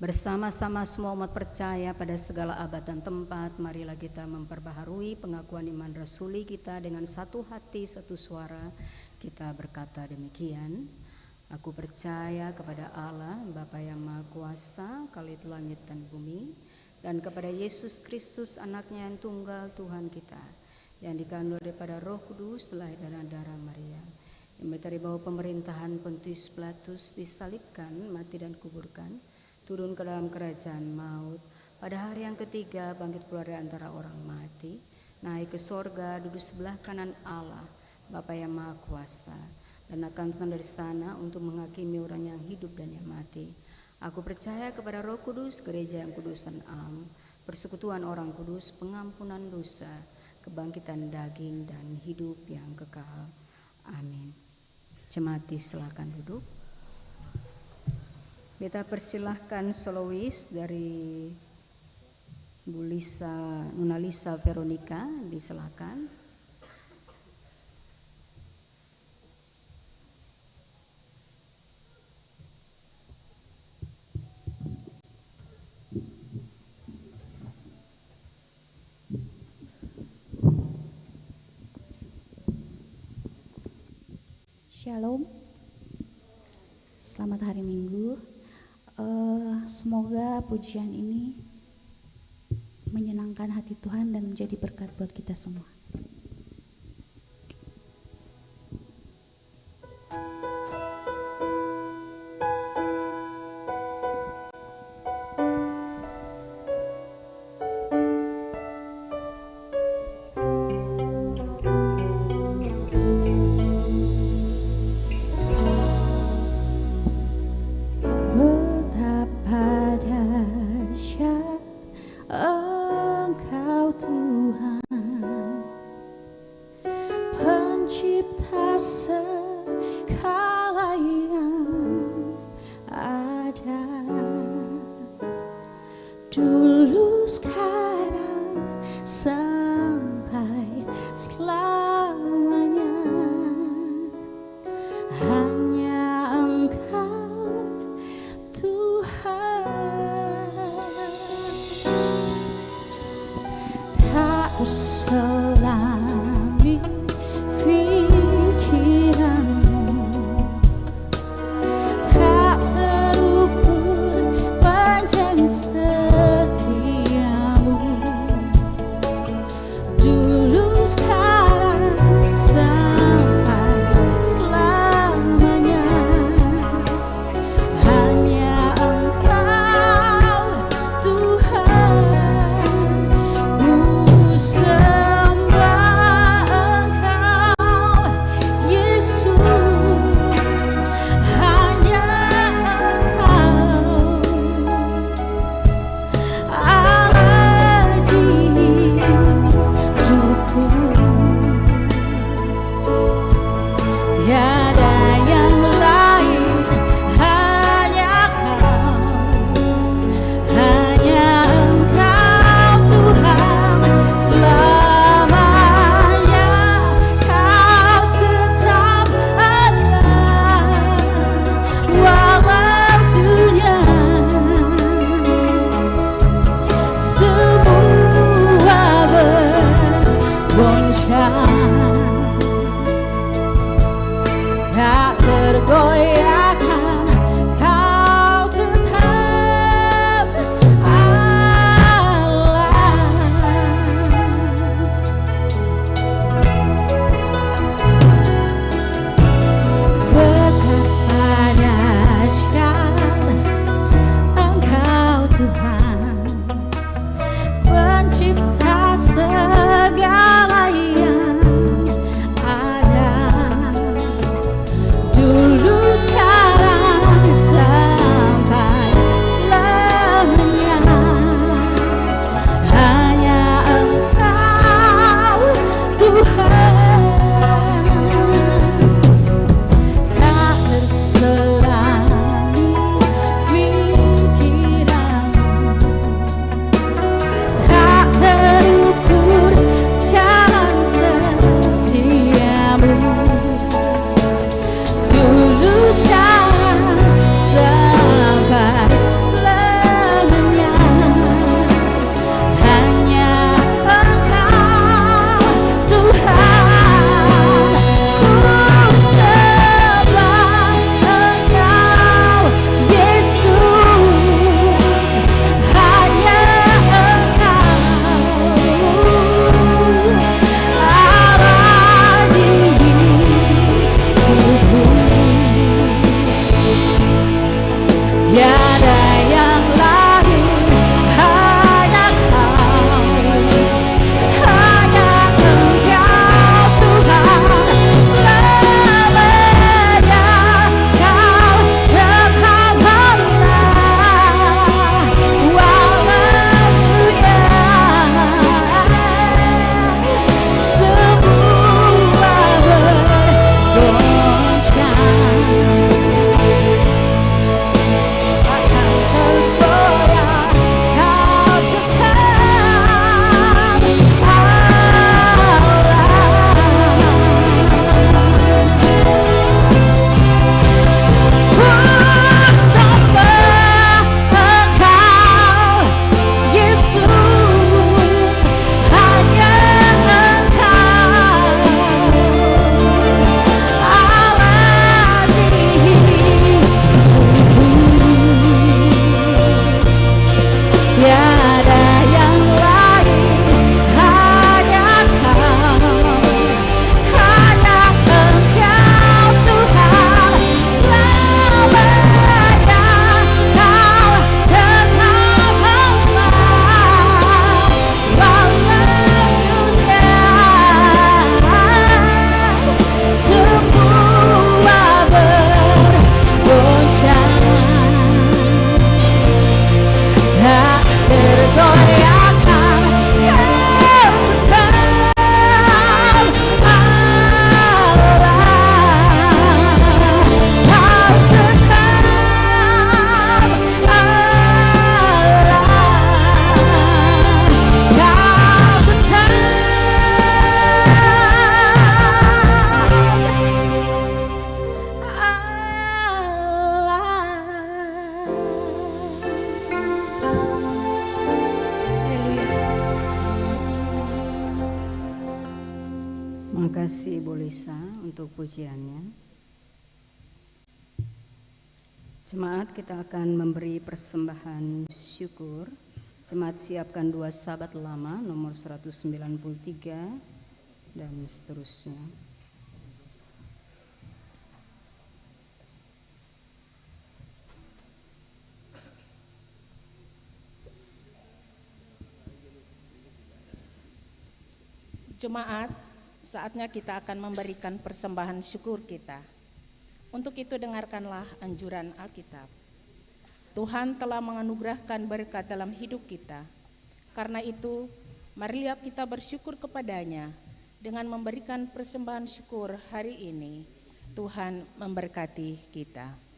Bersama-sama semua umat percaya pada segala abad dan tempat, marilah kita memperbaharui pengakuan iman rasuli kita dengan satu hati, satu suara. Kita berkata demikian: Aku percaya kepada Allah, Bapa yang Maha Kuasa, Khalid langit dan bumi, dan kepada Yesus Kristus, anaknya yang tunggal Tuhan kita, yang dikandung daripada Roh Kudus, lahir dari darah Maria, yang dari bawah pemerintahan Pontius Pilatus, disalibkan, mati dan kuburkan, turun ke dalam kerajaan maut, pada hari yang ketiga bangkit keluar dari antara orang mati, naik ke sorga, duduk sebelah kanan Allah, Bapa yang Maha Kuasa, dan akan datang dari sana untuk menghakimi orang yang hidup dan yang mati. Aku percaya kepada Roh Kudus, gereja yang kudus dan am, persekutuan orang kudus, pengampunan dosa, kebangkitan daging dan hidup yang kekal. Amin. Jemaat silakan duduk. Kita persilahkan solois dari Bu Lisa, Nona Lisa Veronica, disilakan. Shalom, selamat hari Minggu. Semoga pujian ini menyenangkan hati Tuhan dan menjadi berkat buat kita semua. Dulu, sekarang, sampai selamanya, hanya Engkau terselami pikiranmu, tak terukur panjang setiamu, dulu sekarang sampai selamanya. Hanya Engkau Tuhan, ku sembah. Terima kasih Ibu Lisa untuk pujiannya. Jemaat, kita akan memberi persembahan syukur. Jemaat siapkan 2 Sahabat Lama nomor 193 dan seterusnya. Jemaat, saatnya kita akan memberikan persembahan syukur kita. Untuk itu dengarkanlah anjuran Alkitab. Tuhan telah menganugerahkan berkat dalam hidup kita. Karena itu, marilah kita bersyukur kepada-Nya dengan memberikan persembahan syukur hari ini. Tuhan memberkati kita.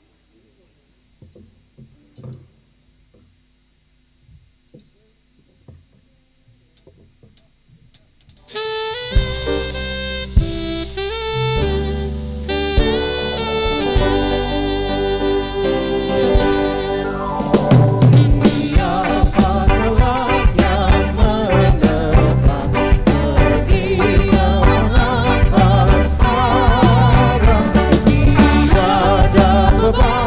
Bapa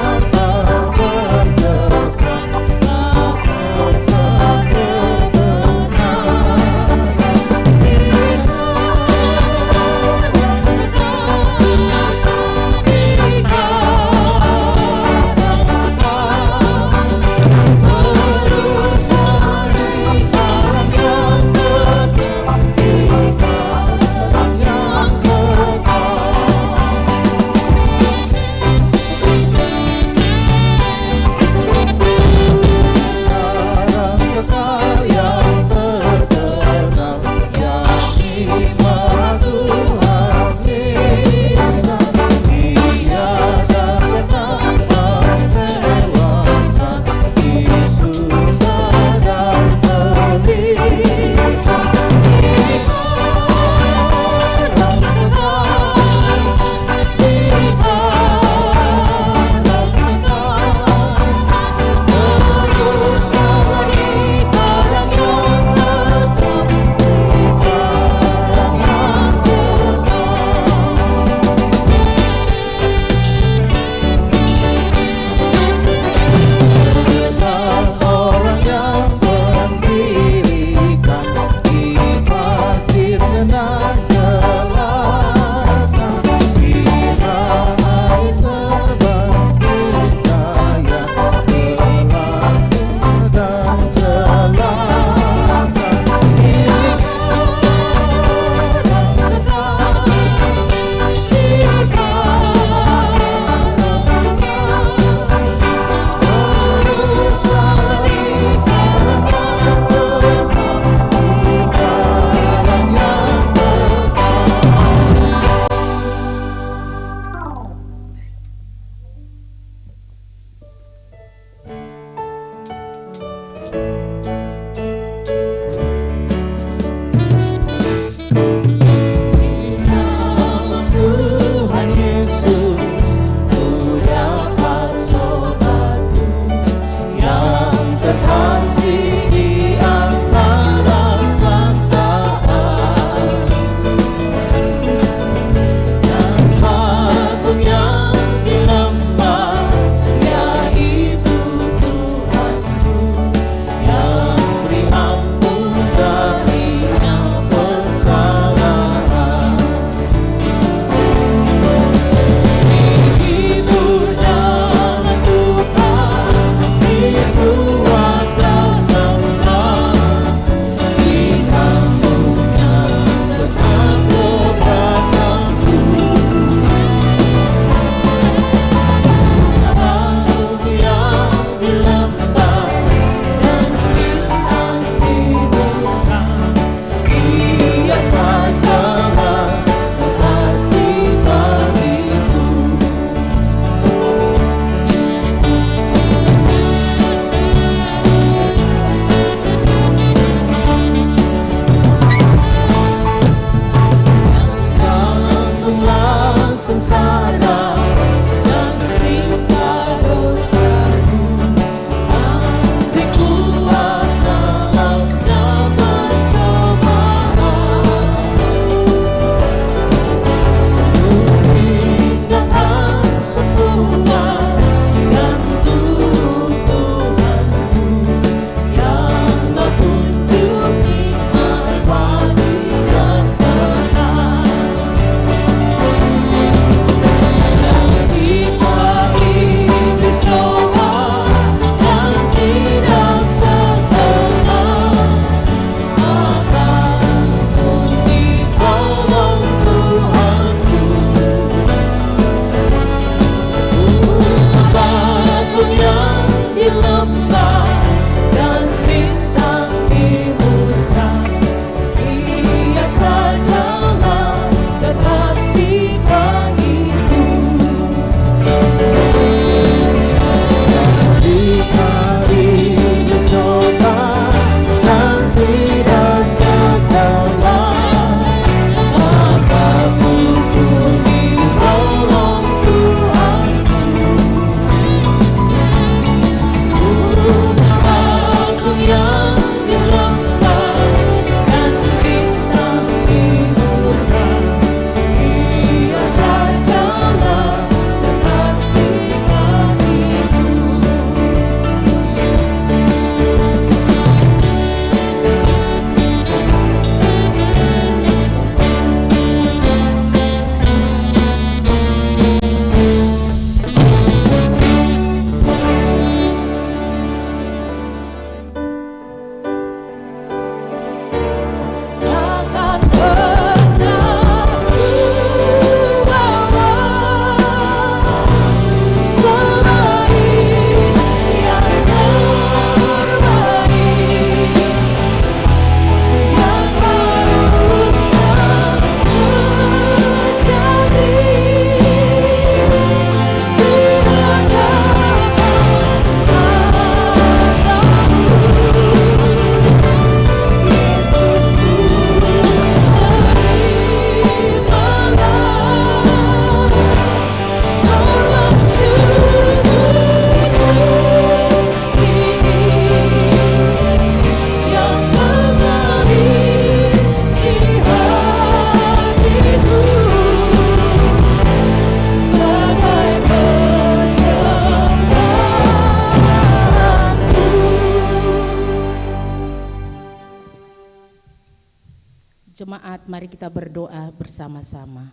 Jemaat, mari kita berdoa bersama-sama.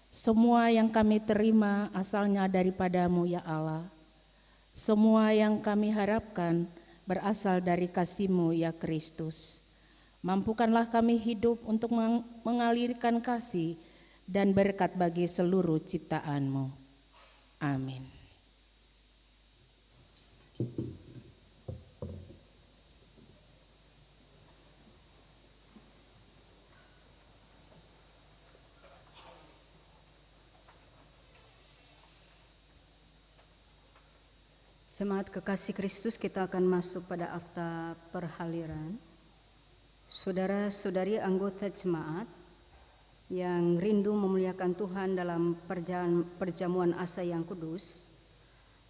Semua yang kami terima asalnya daripada-Mu ya Allah. Semua yang kami harapkan berasal dari kasih-Mu ya Kristus. Mampukanlah kami hidup untuk mengalirkan kasih dan berkat bagi seluruh ciptaan-Mu. Amin. Jemaat kekasih Kristus, kita akan masuk pada akta perhaliran. Saudara-saudari anggota jemaat yang rindu memuliakan Tuhan dalam perjamuan asa yang kudus,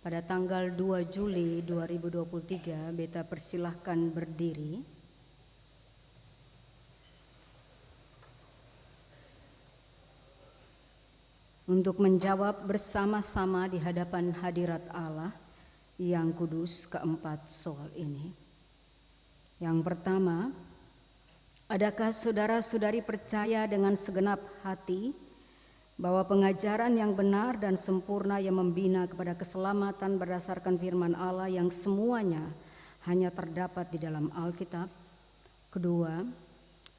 pada tanggal 2 Juli 2023, beta persilahkan berdiri. Untuk menjawab bersama-sama di hadapan hadirat Allah yang kudus keempat soal ini. Yang pertama, adakah saudara-saudari percaya dengan segenap hati bahwa pengajaran yang benar dan sempurna yang membina kepada keselamatan berdasarkan firman Allah yang semuanya hanya terdapat di dalam Alkitab? Kedua,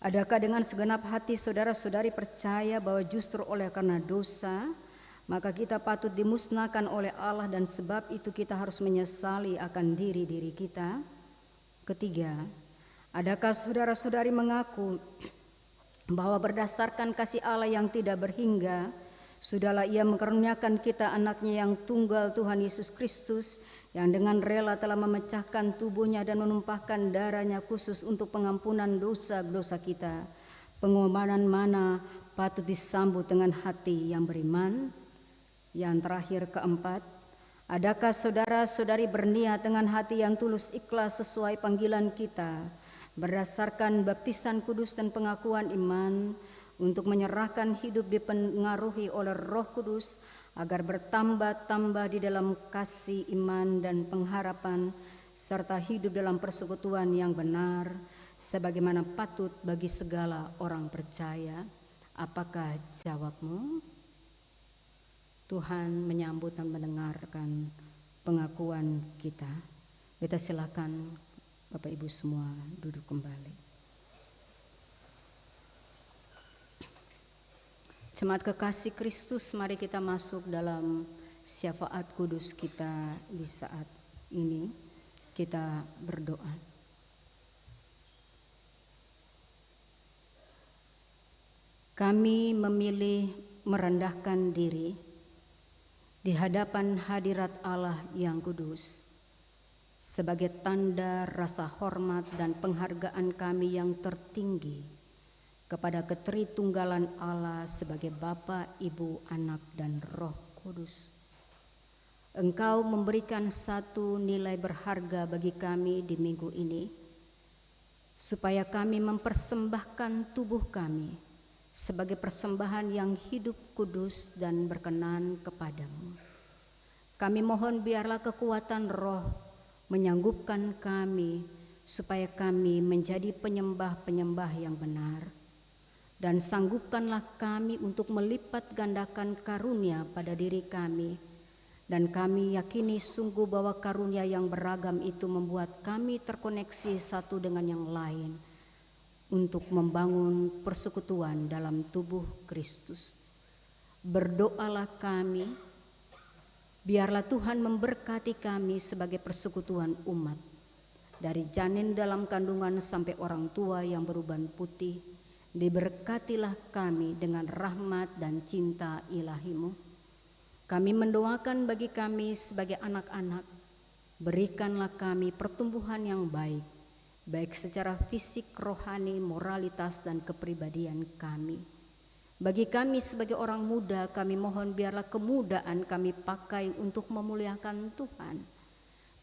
adakah dengan segenap hati saudara-saudari percaya bahwa justru oleh karena dosa maka kita patut dimusnahkan oleh Allah dan sebab itu kita harus menyesali akan diri-diri kita? Ketiga, adakah saudara-saudari mengaku bahwa berdasarkan kasih Allah yang tidak berhingga, sudahlah Ia mengaruniakan kita anaknya yang tunggal Tuhan Yesus Kristus, yang dengan rela telah memecahkan tubuhnya dan menumpahkan darahnya khusus untuk pengampunan dosa-dosa kita. Pengorbanan mana patut disambut dengan hati yang beriman? Yang terakhir, keempat, adakah saudara-saudari berniat dengan hati yang tulus ikhlas sesuai panggilan kita berdasarkan baptisan kudus dan pengakuan iman untuk menyerahkan hidup dipengaruhi oleh Roh Kudus agar bertambah-tambah di dalam kasih, iman dan pengharapan serta hidup dalam persekutuan yang benar sebagaimana patut bagi segala orang percaya? Apakah jawabmu? Tuhan menyambut dan mendengarkan pengakuan kita. Kita silakan Bapak Ibu semua duduk kembali. Jemaat kekasih Kristus, mari kita masuk dalam syafaat kudus kita di saat ini. Kita berdoa. Kami memilih merendahkan diri di hadapan hadirat Allah yang kudus sebagai tanda rasa hormat dan penghargaan kami yang tertinggi kepada ketritunggalan Allah sebagai Bapa, Ibu, Anak, dan Roh Kudus. Engkau memberikan satu nilai berharga bagi kami di minggu ini, supaya kami mempersembahkan tubuh kami sebagai persembahan yang hidup, kudus, dan berkenan kepadamu. Kami mohon biarlah kekuatan roh menyanggupkan kami supaya kami menjadi penyembah-penyembah yang benar. Dan sanggupkanlah kami untuk melipat gandakan karunia pada diri kami. Dan kami yakini sungguh bahwa karunia yang beragam itu membuat kami terkoneksi satu dengan yang lain untuk membangun persekutuan dalam tubuh Kristus. Berdoalah kami, biarlah Tuhan memberkati kami sebagai persekutuan umat, dari janin dalam kandungan sampai orang tua yang beruban putih. Diberkatilah kami dengan rahmat dan cinta ilahi-Mu. Kami mendoakan bagi kami sebagai anak-anak, berikanlah kami pertumbuhan yang baik, baik secara fisik, rohani, moralitas, dan kepribadian kami. Bagi kami sebagai orang muda, kami mohon biarlah kemudaan kami pakai untuk memuliakan Tuhan.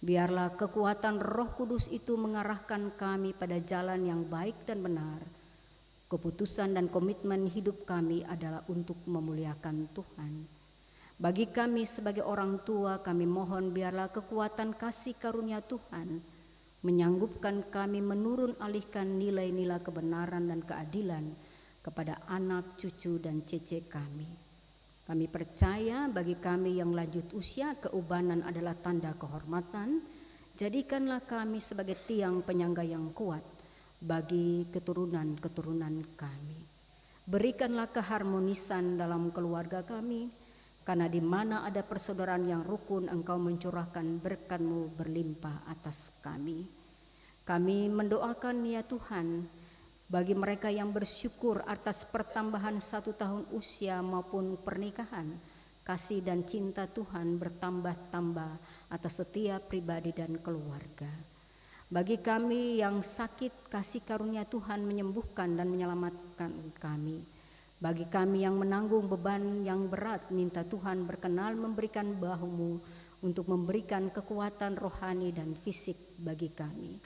Biarlah kekuatan Roh Kudus itu mengarahkan kami pada jalan yang baik dan benar. Keputusan dan komitmen hidup kami adalah untuk memuliakan Tuhan. Bagi kami sebagai orang tua, kami mohon biarlah kekuatan kasih karunia Tuhan menyanggupkan kami menurun alihkan nilai-nilai kebenaran dan keadilan kepada anak, cucu, dan cece kami. Kami percaya bagi kami yang lanjut usia, keubanan adalah tanda kehormatan. Jadikanlah kami sebagai tiang penyangga yang kuat bagi keturunan-keturunan kami. Berikanlah keharmonisan dalam keluarga kami, karena di mana ada persaudaraan yang rukun, Engkau mencurahkan berkat-Mu berlimpah atas kami. Kami mendoakan ya Tuhan, bagi mereka yang bersyukur atas pertambahan 1 tahun usia maupun pernikahan, kasih dan cinta Tuhan bertambah-tambah atas setiap pribadi dan keluarga. Bagi kami yang sakit, kasih karunia Tuhan menyembuhkan dan menyelamatkan kami. Bagi kami yang menanggung beban yang berat, minta Tuhan berkenan memberikan bahu-Mu untuk memberikan kekuatan rohani dan fisik bagi kami.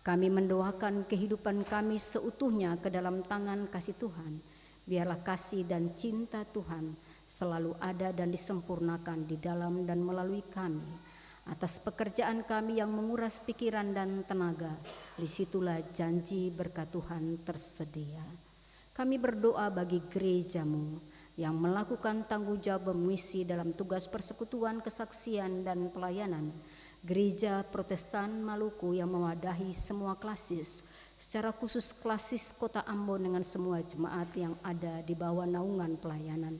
Kami mendoakan kehidupan kami seutuhnya ke dalam tangan kasih Tuhan. Biarlah kasih dan cinta Tuhan selalu ada dan disempurnakan di dalam dan melalui kami. Atas pekerjaan kami yang menguras pikiran dan tenaga, disitulah janji berkat Tuhan tersedia. Kami berdoa bagi gereja-Mu yang melakukan tanggung jawab misi dalam tugas persekutuan, kesaksian, dan pelayanan. Gereja Protestan Maluku yang mewadahi semua klasis, secara khusus klasis Kota Ambon dengan semua jemaat yang ada di bawah naungan pelayanan.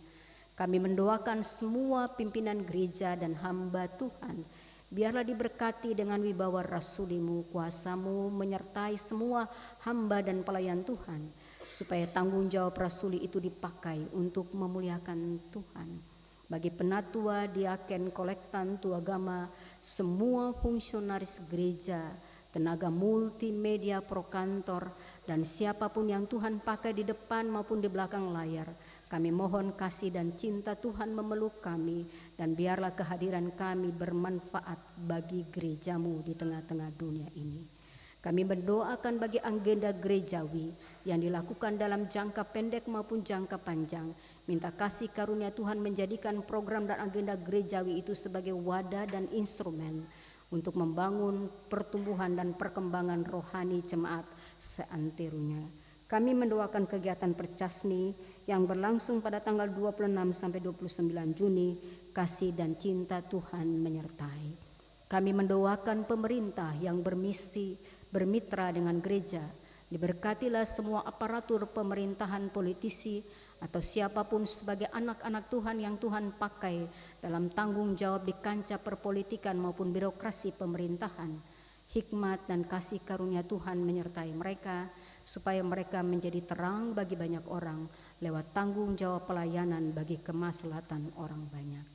Kami mendoakan semua pimpinan gereja dan hamba Tuhan. Biarlah diberkati dengan wibawa rasuli-Mu, kuasa-Mu menyertai semua hamba dan pelayan Tuhan, supaya tanggung jawab rasuli itu dipakai untuk memuliakan Tuhan. Bagi penatua, diaken, kolektan, tuagama, semua fungsionaris gereja, tenaga multimedia, prokantor, dan siapapun yang Tuhan pakai di depan maupun di belakang layar, kami mohon kasih dan cinta Tuhan memeluk kami, dan biarlah kehadiran kami bermanfaat bagi gereja-Mu di tengah-tengah dunia ini. Kami mendoakan bagi agenda gerejawi yang dilakukan dalam jangka pendek maupun jangka panjang. Minta kasih karunia Tuhan menjadikan program dan agenda gerejawi itu sebagai wadah dan instrumen untuk membangun pertumbuhan dan perkembangan rohani jemaat seanterunya. Kami mendoakan kegiatan percasmi yang berlangsung pada tanggal 26 sampai 29 Juni, kasih dan cinta Tuhan menyertai. Kami mendoakan pemerintah yang bermitra dengan gereja. Diberkatilah semua aparatur pemerintahan, politisi, atau siapapun sebagai anak-anak Tuhan yang Tuhan pakai dalam tanggung jawab di kancah perpolitikan maupun birokrasi pemerintahan. Hikmat dan kasih karunia Tuhan menyertai mereka, supaya mereka menjadi terang bagi banyak orang lewat tanggung jawab pelayanan bagi kemaslahatan orang banyak.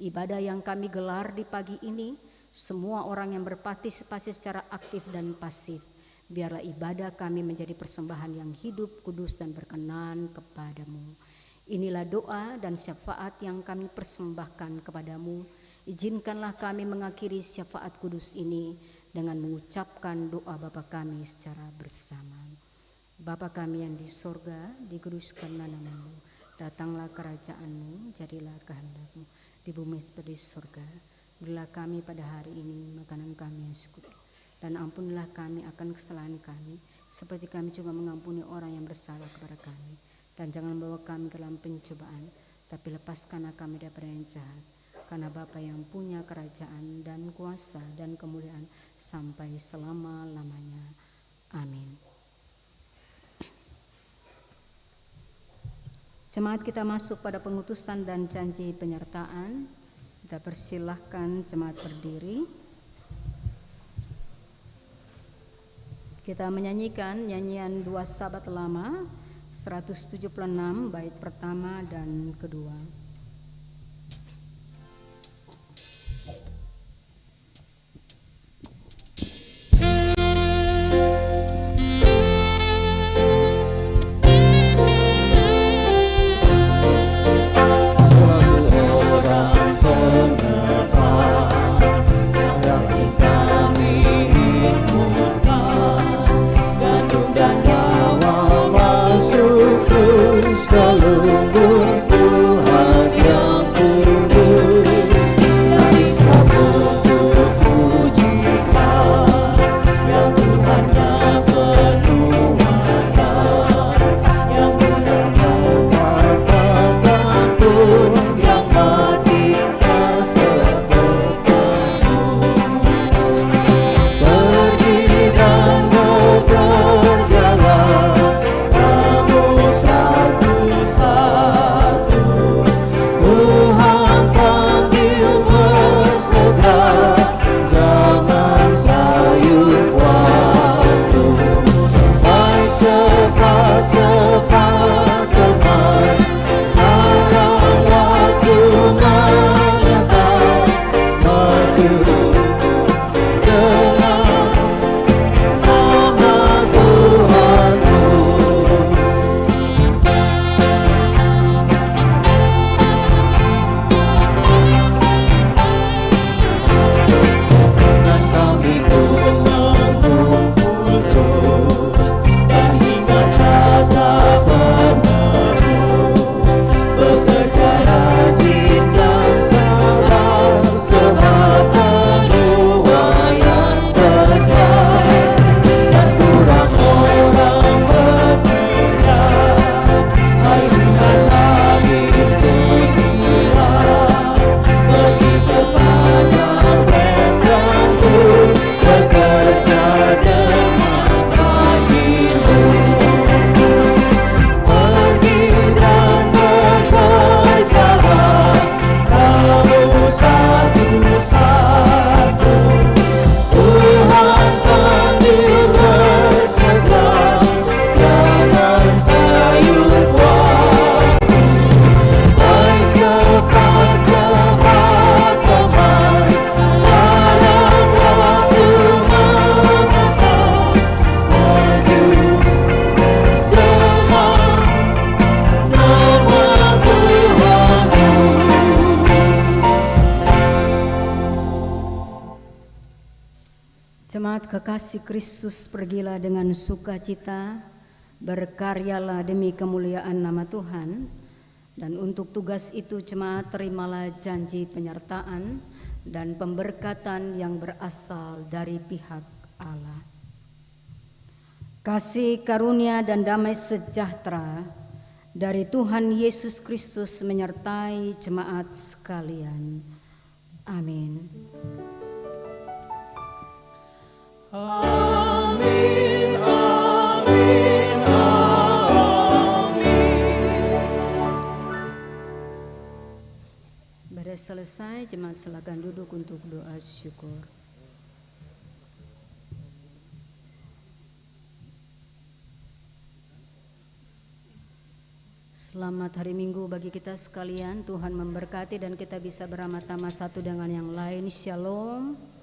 Ibadah yang kami gelar di pagi ini, semua orang yang berpartisipasi secara aktif dan pasif, biarlah ibadah kami menjadi persembahan yang hidup, kudus, dan berkenan kepadamu. Inilah doa dan syafaat yang kami persembahkan kepadamu. Izinkanlah kami mengakhiri syafaat kudus ini dengan mengucapkan doa Bapa kami secara bersama. Bapa kami yang di sorga, dikuduskanlah nama-Mu. Datanglah kerajaan-Mu, jadilah kehendak-Mu di bumi seperti di sorga. Berilah kami pada hari ini makanan kami yang secukupnya, dan ampunilah kami akan kesalahan kami, seperti kami juga mengampuni orang yang bersalah kepada kami. Dan jangan bawa kami ke dalam pencobaan, tapi lepaskanlah kami daripada yang jahat. Karena Bapa yang punya kerajaan dan kuasa dan kemuliaan sampai selama-lamanya. Amin. Jemaat kita masuk pada pengutusan dan janji penyertaan. Kita persilahkan jemaat berdiri. Kita menyanyikan nyanyian 2 Sabat Lama 176 bait pertama dan kedua. Ke lumbung Tuhan Jemaat kekasih Kristus, pergilah dengan sukacita, berkaryalah demi kemuliaan nama Tuhan, dan untuk tugas itu jemaat terimalah janji penyertaan dan pemberkatan yang berasal dari pihak Allah. Kasih karunia dan damai sejahtera dari Tuhan Yesus Kristus menyertai jemaat sekalian. Amin. Amin, amin, amin. Ibadah selesai, jemaat silakan duduk untuk doa syukur. Selamat hari Minggu bagi kita sekalian. Tuhan memberkati dan kita bisa beramah-tamah satu dengan yang lain. Shalom.